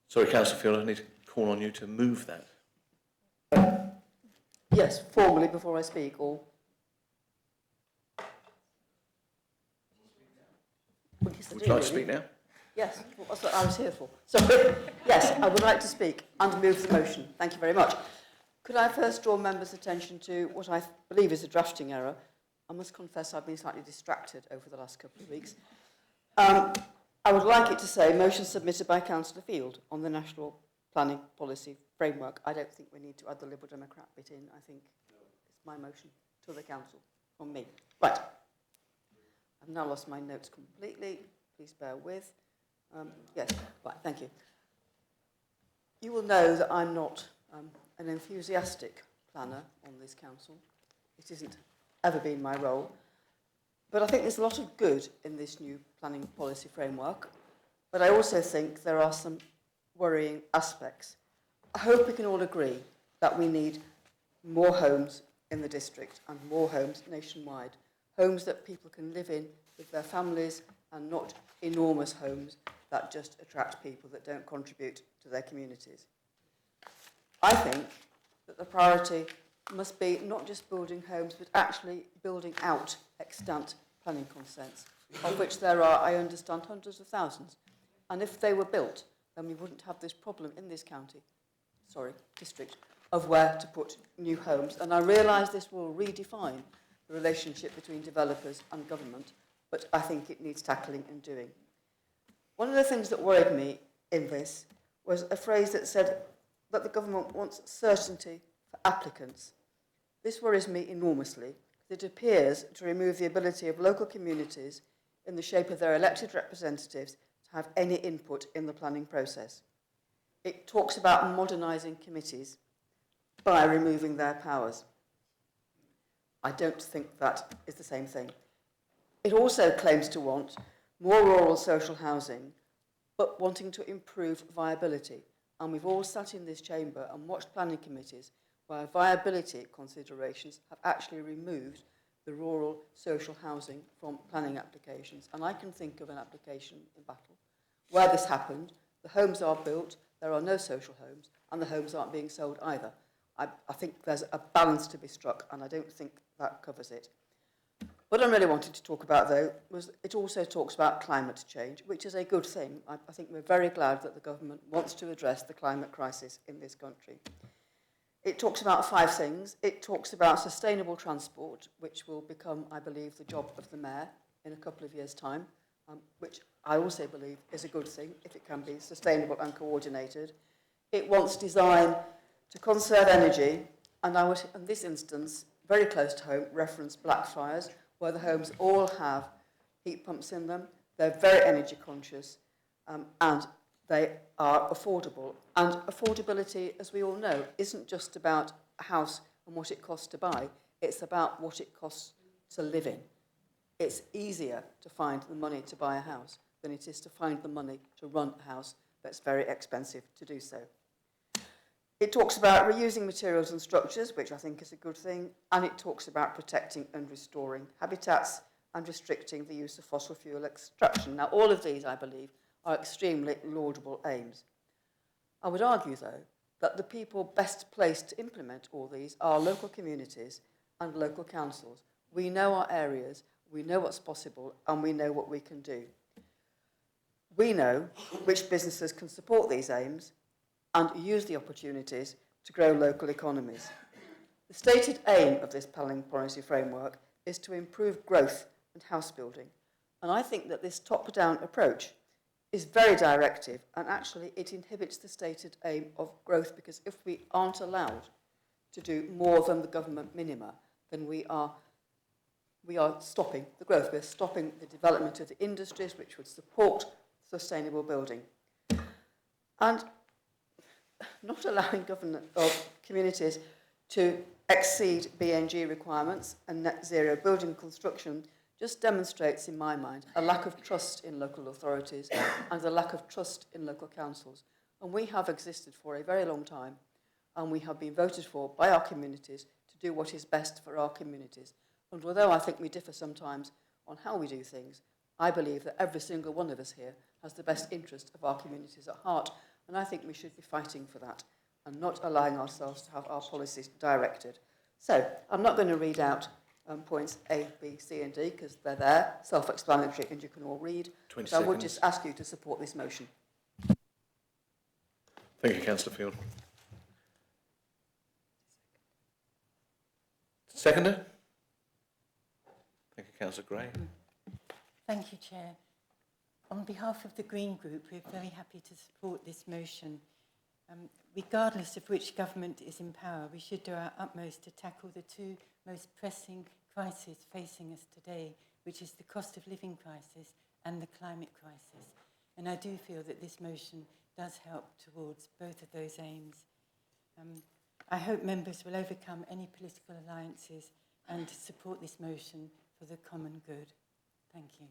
Sorry, Councillor Field, I need to call on you to move that. Yes, formally before I speak, or... Would you like to speak now? Yes, well, that's what I was here for. Sorry. Yes, I would like to speak and move the motion. Thank you very much. Could I first draw members' attention to what I believe is a drafting error? I must confess I've been slightly distracted over the last couple of weeks. I would like it to say motion submitted by Councillor Field on the National Planning Policy Framework. I don't think we need to add the Liberal Democrat bit in. I think it's my motion to the council from me. Right. I've now lost my notes completely. Please bear with. Yes, right, thank you. You will know that I'm not an enthusiastic planner on this council. It isn't ever been my role. But I think there's a lot of good in this new planning policy framework. But I also think there are some worrying aspects. I hope we can all agree that we need more homes in the district and more homes nationwide. Homes that people can live in with their families and not enormous homes that just attract people that don't contribute to their communities. I think that the priority must be not just building homes, but actually building out extant planning consents, of which there are, I understand, hundreds of thousands. And if they were built, then we wouldn't have this problem in this district, of where to put new homes. And I realise this will redefine the relationship between developers and government, but I think it needs tackling and doing. One of the things that worried me in this was a phrase that said that the government wants certainty for applicants. This worries me enormously, because it appears to remove the ability of local communities in the shape of their elected representatives to have any input in the planning process. It talks about modernising committees by removing their powers. I don't think that is the same thing. It also claims to want more rural social housing, but wanting to improve viability. And we've all sat in this chamber and watched planning committees where viability considerations have actually removed the rural social housing from planning applications. And I can think of an application in Battle where this happened. The homes are built, there are no social homes, and the homes aren't being sold either. I think there's a balance to be struck, and I don't think that covers it. What I really wanted to talk about, though, was it also talks about climate change, which is a good thing. I think we're very glad that the government wants to address the climate crisis in this country. It talks about 5 things. It talks about sustainable transport, which will become, I believe, the job of the mayor in a couple of years' time, which I also believe is a good thing if it can be sustainable and coordinated. It wants design to conserve energy, and I would, in this instance, very close to home, reference Blackfriars, where the homes all have heat pumps in them. They're very energy conscious, and they are affordable. And affordability, as we all know, isn't just about a house and what it costs to buy. It's about what it costs to live in. It's easier to find the money to buy a house than it is to find the money to run a house that's very expensive to do so. It talks about reusing materials and structures, which I think is a good thing, and it talks about protecting and restoring habitats and restricting the use of fossil fuel extraction. Now, all of these, I believe, are extremely laudable aims. I would argue, though, that the people best placed to implement all these are local communities and local councils. We know our areas, we know what's possible, and we know what we can do. We know which businesses can support these aims and use the opportunities to grow local economies. The stated aim of this planning policy framework is to improve growth and house building. And I think that this top-down approach is very directive, and actually it inhibits the stated aim of growth, because if we aren't allowed to do more than the government minima, then we are stopping the growth. We're stopping the development of the industries which would support sustainable building. And not allowing communities to exceed BNG requirements and net zero building construction just demonstrates, in my mind, a lack of trust in local authorities and a lack of trust in local councils. And we have existed for a very long time, and we have been voted for by our communities to do what is best for our communities. And although I think we differ sometimes on how we do things, I believe that every single one of us here has the best interest of our communities at heart, and I think we should be fighting for that and not allowing ourselves to have our policies directed. So I'm not going to read out points A, B, C and D, because they're there, self-explanatory, and you can all read. But I would just ask you to support this motion. Thank you, Councillor Field. Seconder? Thank you, Councillor Gray. Thank you, Chair. On behalf of the Green Group, we're very happy to support this motion. Regardless of which government is in power, we should do our utmost to tackle the two most pressing crises facing us today, which is the cost of living crisis and the climate crisis. And I do feel that this motion does help towards both of those aims. I hope members will overcome any political alliances and support this motion for the common good. Thank you.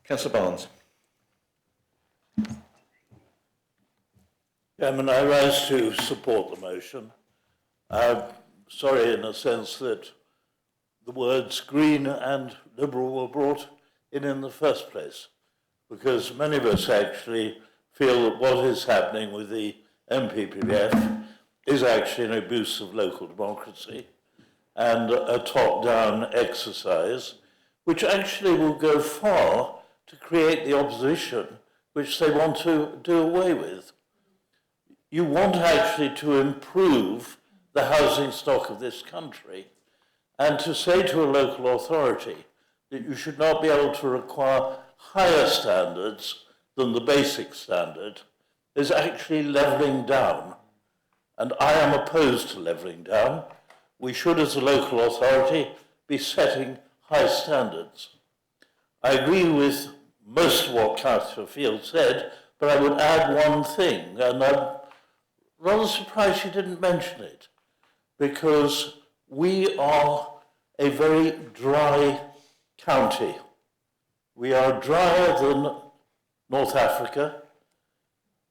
Councillor Barnes. Chairman, I rise to support the motion. I'm sorry in a sense that the words Green and Liberal were brought in the first place, because many of us actually feel that what is happening with the MPPF is actually an abuse of local democracy and a top-down exercise, which actually will go far to create the opposition which they want to do away with. You want actually to improve the housing stock of this country, and to say to a local authority that you should not be able to require higher standards than the basic standard is actually levelling down. And I am opposed to levelling down. We should, as a local authority, be setting high standards. I agree with most of what Councillor Field said, but I would add one thing, and I'm rather surprised she didn't mention it, because we are a very dry county. We are drier than North Africa.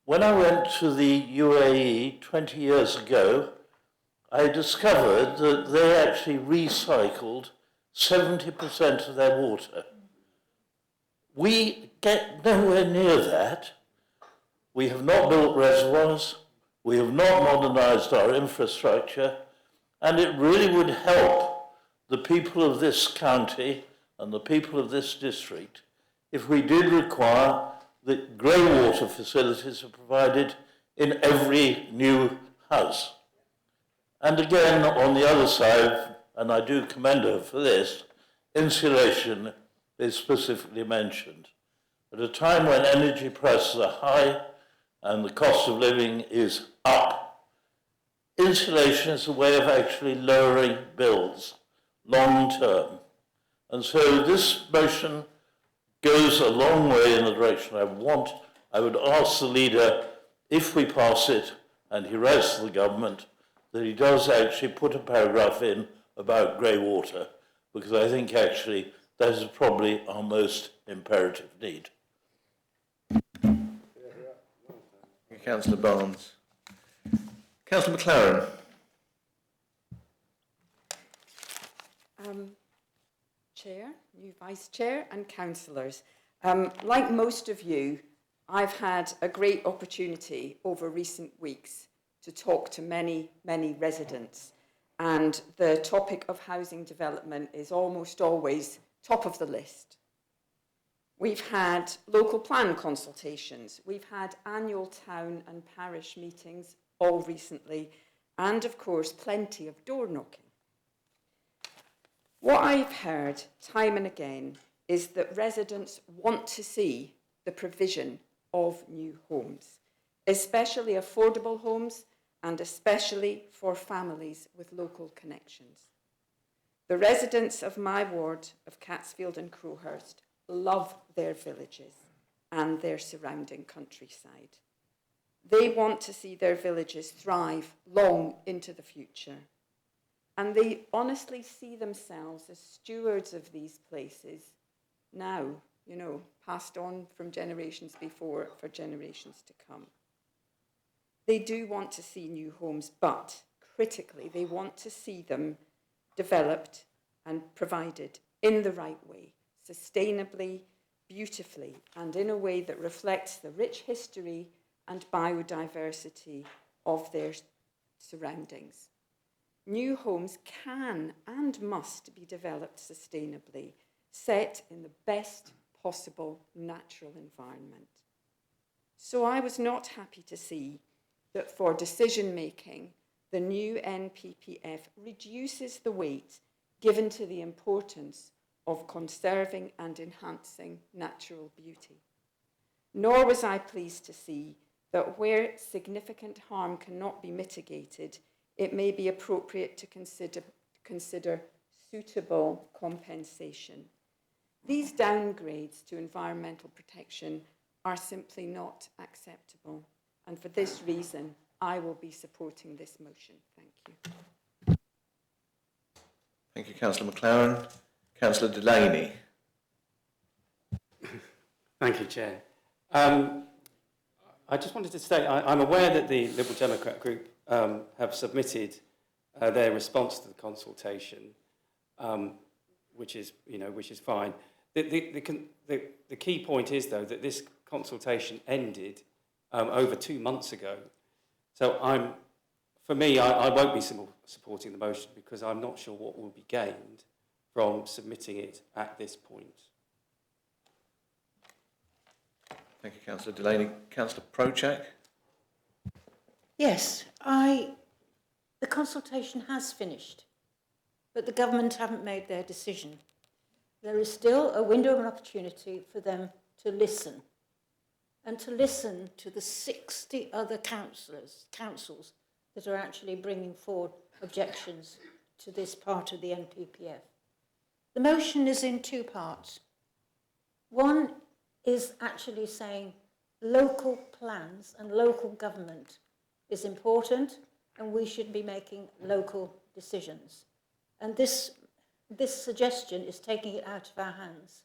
When I went to the UAE 20 years ago, I discovered that they actually recycled 70% of their water. We get nowhere near that. We have not built reservoirs, we have not modernised our infrastructure, and it really would help the people of this county and the people of this district if we did require that grey water facilities are provided in every new house. And again, on the other side, and I do commend her for this, insulation is specifically mentioned. At a time when energy prices are high, and the cost of living is up. Insulation is a way of actually lowering bills long term. And so this motion goes a long way in the direction I want. I would ask the leader, if we pass it and he writes to the government, that he does actually put a paragraph in about grey water, because I think actually that is probably our most imperative need. Councillor Barnes. Councillor McLaren. Chair, new Vice Chair and councillors. Like most of you, I've had a great opportunity over recent weeks to talk to many, many residents, and the topic of housing development is almost always top of the list. We've had local plan consultations, we've had annual town and parish meetings all recently, and of course plenty of door knocking. What I've heard time and again is that residents want to see the provision of new homes, especially affordable homes and especially for families with local connections. The residents of my ward of Catsfield and Crowhurst love their villages and their surrounding countryside. They want to see their villages thrive long into the future. And they honestly see themselves as stewards of these places now, you know, passed on from generations before for generations to come. They do want to see new homes, but critically, they want to see them developed and provided in the right way, sustainably, beautifully, and in a way that reflects the rich history and biodiversity of their surroundings. New homes can and must be developed sustainably, set in the best possible natural environment. So I was not happy to see that for decision making, the new NPPF reduces the weight given to the importance of conserving and enhancing natural beauty. Nor was I pleased to see that where significant harm cannot be mitigated, it may be appropriate to consider suitable compensation. These downgrades to environmental protection are simply not acceptable. And for this reason, I will be supporting this motion. Thank you. Thank you, Councillor McLaren. Councillor Delaney. Thank you, Chair. I just wanted to say I'm aware that the Liberal Democrat group have submitted their response to the consultation, which is fine. The key point is, though, that this consultation ended over 2 months ago. So for me, I won't be supporting the motion because I'm not sure what will be gained from submitting it at this point. Thank you, Councillor Delaney. Councillor Prochak. Yes, the consultation has finished, but the government haven't made their decision. There is still a window of an opportunity for them to listen, and to listen to the 60 other councils that are actually bringing forward objections to this part of the NPPF. The motion is in two parts. One is actually saying local plans and local government is important and we should be making local decisions. And this suggestion is taking it out of our hands.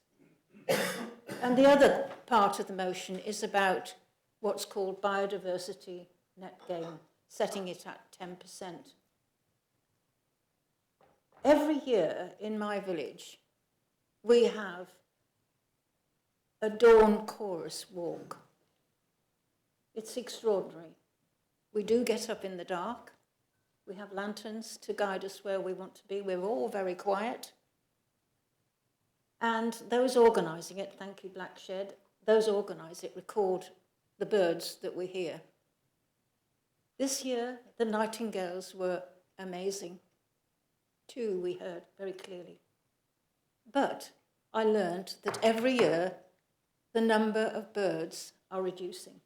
And the other part of the motion is about what's called biodiversity net gain, setting it at 10%. Every year in my village, we have a dawn chorus walk. It's extraordinary. We do get up in the dark. We have lanterns to guide us where we want to be. We're all very quiet. And those organising it, thank you Black Shed, those organise it record the birds that we hear. This year, the nightingales were amazing. 2 we heard very clearly. But I learned that every year the number of birds are reducing.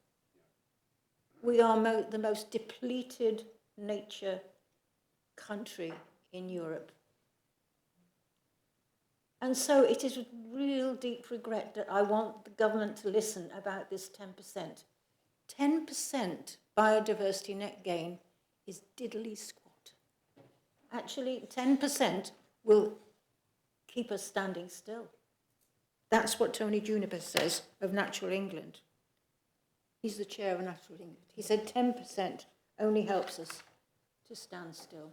We are the most depleted nature country in Europe. And so it is with real deep regret that I want the government to listen about this 10%. 10% biodiversity net gain is diddly squat. Actually, 10% will keep us standing still. That's what Tony Juniper says of Natural England. He's the chair of Natural England. He said 10% only helps us to stand still.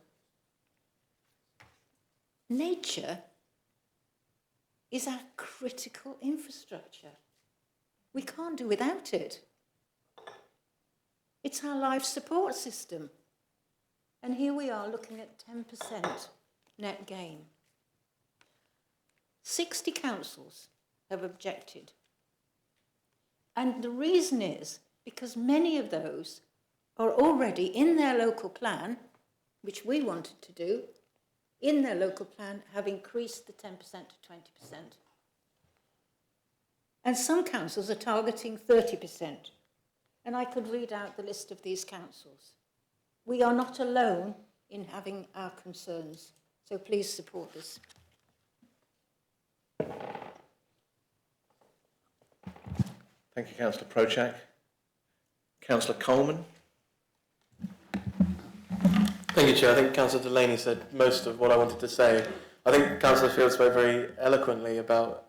Nature is our critical infrastructure. We can't do without it. It's our life support system. And here we are looking at 10% net gain. 60 councils have objected. And the reason is because many of those are already in their local plan, which we wanted to do, in their local plan have increased the 10% to 20%. And some councils are targeting 30%. And I could read out the list of these councils. We are not alone in having our concerns, so please support this. Thank you, Councillor Prochak. Councillor Coleman. Thank you, Chair. I think Councillor Delaney said most of what I wanted to say. I think Councillor Field spoke very eloquently about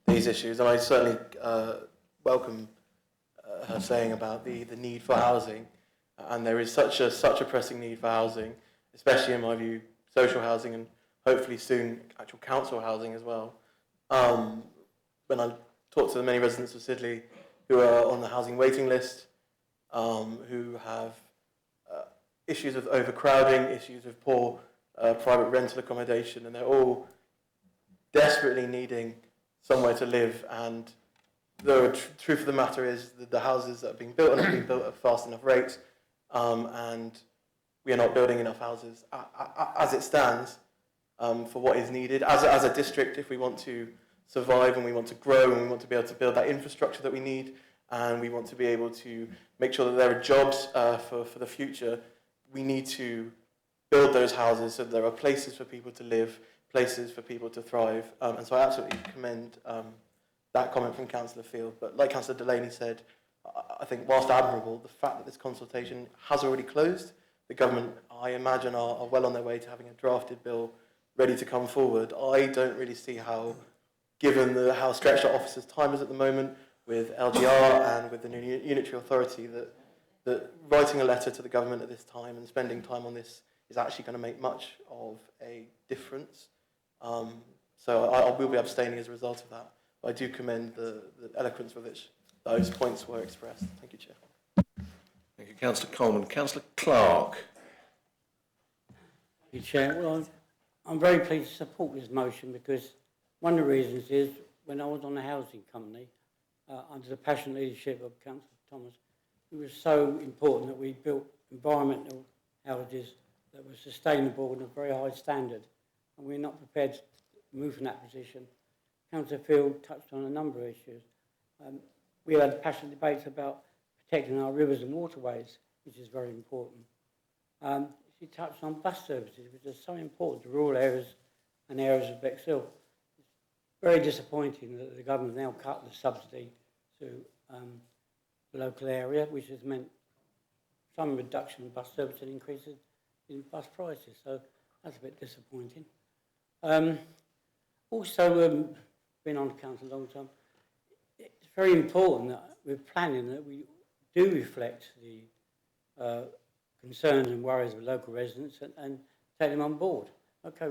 these issues, and I certainly welcome her saying about the need for housing. And there is such a pressing need for housing, especially in my view, social housing and hopefully soon actual council housing as well. When I talk to the many residents of Sidley who are on the housing waiting list, who have issues with overcrowding, issues with poor private rental accommodation, and they're all desperately needing somewhere to live. And the truth of the matter is that the houses that are being built are not being built at fast enough rates, and we are not building enough houses as it stands for what is needed. As a district, if we want to survive and we want to grow and we want to be able to build that infrastructure that we need, and we want to be able to make sure that there are jobs for the future, we need to build those houses so that there are places for people to live, places for people to thrive. And so I absolutely commend that comment from Councillor Field. But like Councillor Delaney said, I think whilst admirable, the fact that this consultation has already closed, the government, I imagine, are well on their way to having a drafted bill ready to come forward. I don't really see how, given how stretched our officers' time is at the moment, with LGR and with the new unitary authority, that writing a letter to the government at this time and spending time on this is actually going to make much of a difference. So I will be abstaining as a result of that. But I do commend the eloquence with which those points were expressed. Thank you, Chair. Thank you, Councillor Coleman. Councillor Clark. Thank you, Chair. Well, I'm very pleased to support this motion because one of the reasons is when I was on the housing company, under the passionate leadership of Councillor Thomas, it was so important that we built environmental houses that were sustainable and of very high standard, and we're not prepared to move from that position. Councillor Field touched on a number of issues. We had passionate debates about protecting our rivers and waterways, which is very important. She touched on bus services, which are so important to rural areas and areas of Bexhill. It's very disappointing that the government has now cut the subsidy to the local area, which has meant some reduction in bus service and increases in bus prices. So that's a bit disappointing. Also, been on the council a long time, it's very important that we're planning that we do reflect the concerns and worries of local residents and take them on board. Okay,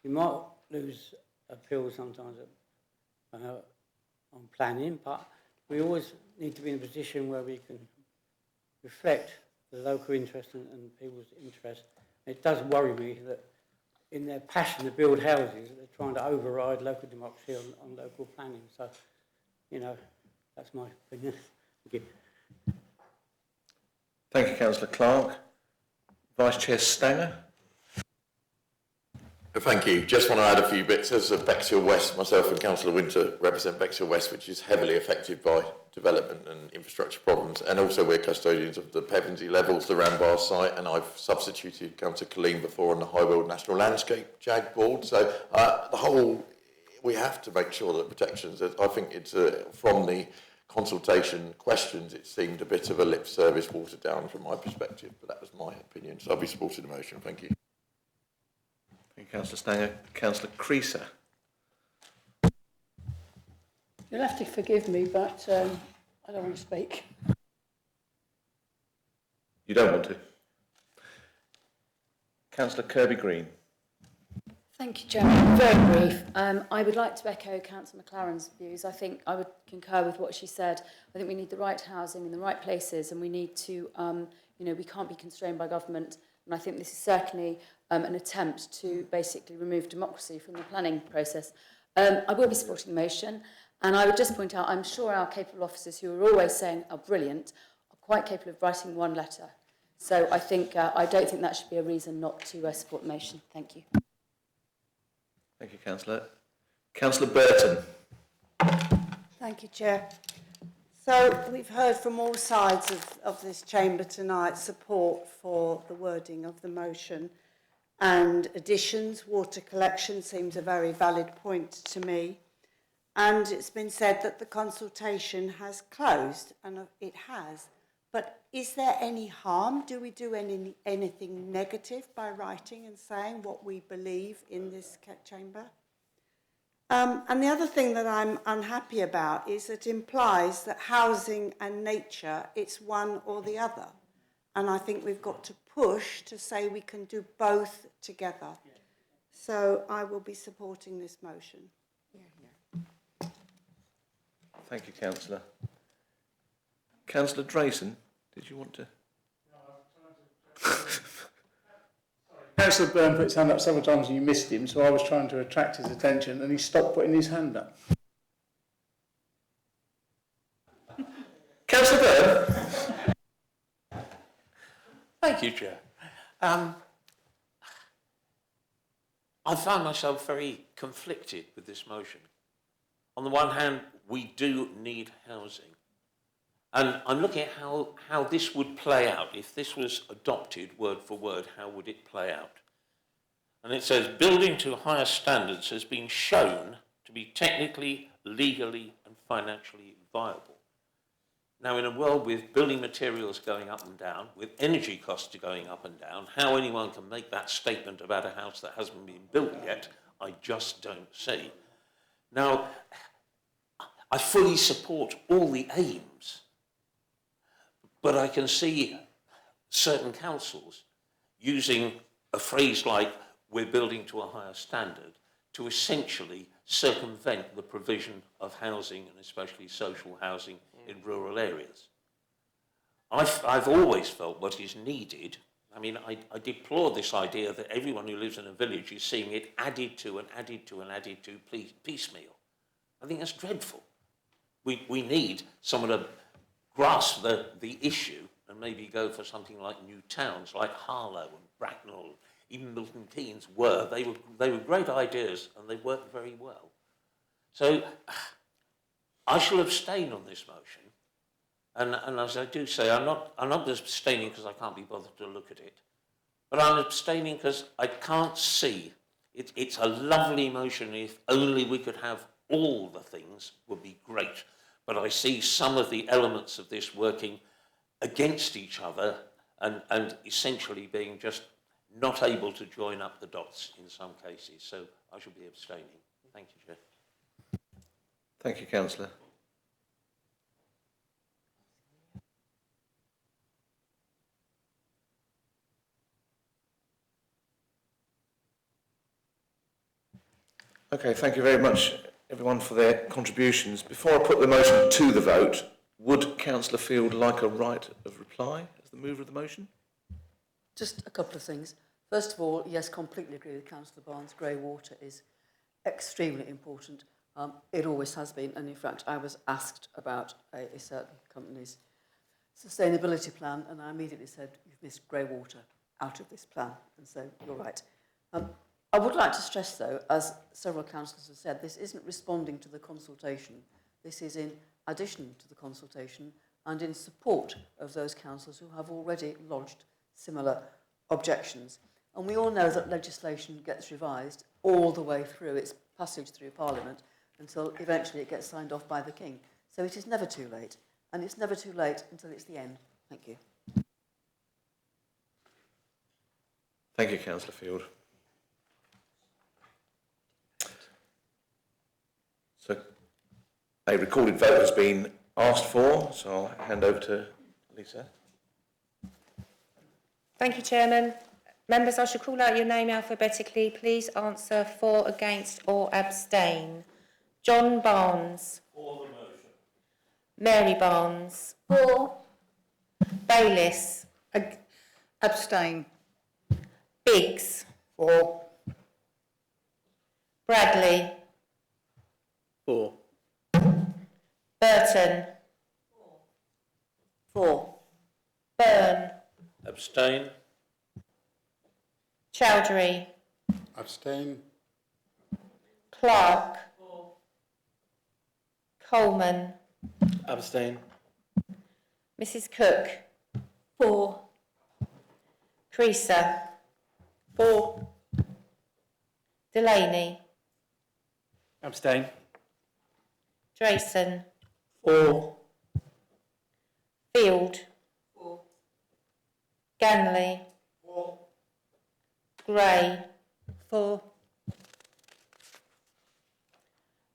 we might lose appeals sometimes on planning, but we always need to be in a position where we can reflect the local interest and people's interest. It does worry me that in their passion to build houses, they're trying to override local democracy on local planning. So, you know, that's my opinion. Thank you. Thank you, Councillor Clark. Vice Chair Stanger. Thank you. Just want to add a few bits. As a Bexhill West, myself and Councillor Winter represent Bexhill West, which is heavily affected by development and infrastructure problems. And also we're custodians of the Pevensey Levels, the Rambar site, and I've substituted Councillor Colleen before on the High Weald National Landscape JAG board. So we have to make sure that protections, I think it's from the consultation questions, it seemed a bit of a lip service watered down from my perspective, but that was my opinion. So I'll be supporting the motion. Thank you. Thank you, Councillor Stanger. Councillor Creaser. You'll have to forgive me, but I don't want to speak. You don't want to? Councillor Kirby Green. Thank you, Chairman. Very brief. I would like to echo Councillor McLaren's views. I think I would concur with what she said. I think we need the right housing in the right places, and we need to, we can't be constrained by government. And I think this is certainly an attempt to basically remove democracy from the planning process. I will be supporting the motion, and I would just point out, I'm sure our capable officers, who are always saying are brilliant, are quite capable of writing one letter. So I think I don't think that should be a reason not to support the motion. Thank you. Thank you, Councillor. Councillor Burton. Thank you, Chair. So we've heard from all sides of this chamber tonight support for the wording of the motion, and additions, water collection seems a very valid point to me. And it's been said that the consultation has closed, and it has. But is there any harm? Do we do anything negative by writing and saying what we believe in this chamber? And the other thing that I'm unhappy about is it implies that housing and nature, it's one or the other. And I think we've got to push to say we can do both together. So I will be supporting this motion. Thank you, Councillor. Councillor Drayson, did you want to? Councillor Byrne put his hand up several times and you missed him, so I was trying to attract his attention and he stopped putting his hand up. Councillor Byrne. Thank you, Chair. I found myself very conflicted with this motion. On the one hand, we do need housing. And I'm looking at how this would play out. If this was adopted word for word, how would it play out? And it says, building to higher standards has been shown to be technically, legally and financially viable. Now, in a world with building materials going up and down, with energy costs going up and down, how anyone can make that statement about a house that hasn't been built yet, I just don't see. Now, I fully support all the aims, but I can see certain councils using a phrase like, we're building to a higher standard, to essentially circumvent the provision of housing, and especially social housing, in rural areas. I've always felt what is needed. I mean, I deplore this idea that everyone who lives in a village is seeing it added to and added to and added to piecemeal. I think that's dreadful. We need someone to grasp the issue and maybe go for something like new towns, like Harlow and Bracknell, even Milton Keynes were. They were great ideas and they worked very well. So I shall abstain on this motion. And as I do say, I'm not abstaining because I can't be bothered to look at it. But I'm abstaining because I can't see. It's a lovely motion. If only we could have all the things would be great. But I see some of the elements of this working against each other and essentially being just not able to join up the dots in some cases. So I shall be abstaining. Thank you, Chair. Thank you, Councillor. Okay, thank you very much, everyone, for their contributions. Before I put the motion to the vote, would Councillor Field like a right of reply as the mover of the motion? Just a couple of things. First of all, yes, completely agree with Councillor Barnes. Grey water is extremely important. It always has been, and in fact, I was asked about a certain company's sustainability plan, and I immediately said, you've missed grey water out of this plan, and so you're right. I would like to stress, though, as several councillors have said, this isn't responding to the consultation. This is in addition to the consultation and in support of those councillors who have already lodged similar objections. And we all know that legislation gets revised all the way through its passage through Parliament until eventually it gets signed off by the King. So it is never too late, and it's never too late until it's the end. Thank you. Thank you, Councillor Field. So a recorded vote has been asked for, so I'll hand over to Lisa. Thank you, Chairman. Members, I shall call out your name alphabetically. Please answer for, against or abstain. John Barnes. For the motion. Mary Barnes. For. Bayliss. Abstain. Biggs. For. Bradley. For. Burton. For. Byrne. Abstain. Chowdhury. Abstain. Clark. Coleman. Abstain. Mrs. Cook. For. Creaser. For. Delaney. Abstain. Drayson. For. Field. For. Ganley. For. Gray. For.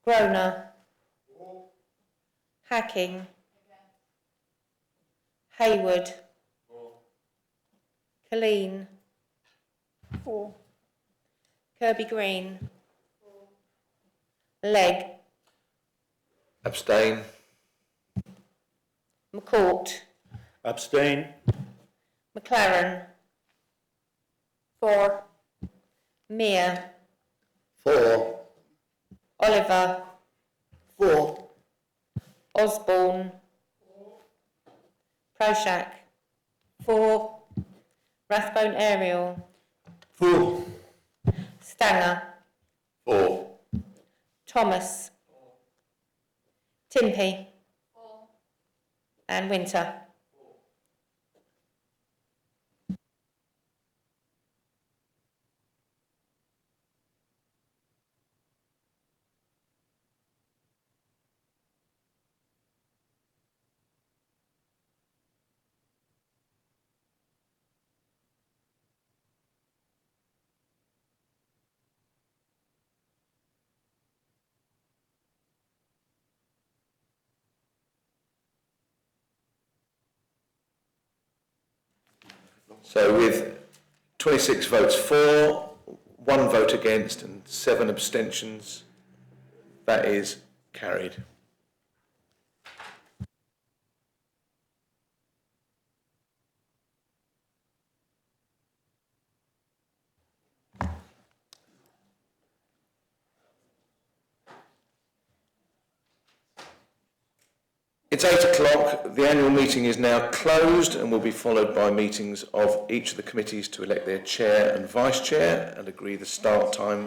Groner. Hacking. Hayward. Colleen. For. Kirby Green. Legg. Abstain. McCourt. Abstain. McLaren. For. Mere. For. Oliver. For. Osborne. Proshak. For. Rathbone Ariel. For. Stanger. For. Thomas. Timpey. And Winter. So with 26 votes for, 1 vote against and 7 abstentions, that is carried. It's 8 o'clock. The annual meeting is now closed and will be followed by meetings of each of the committees to elect their chair and vice chair and agree the start time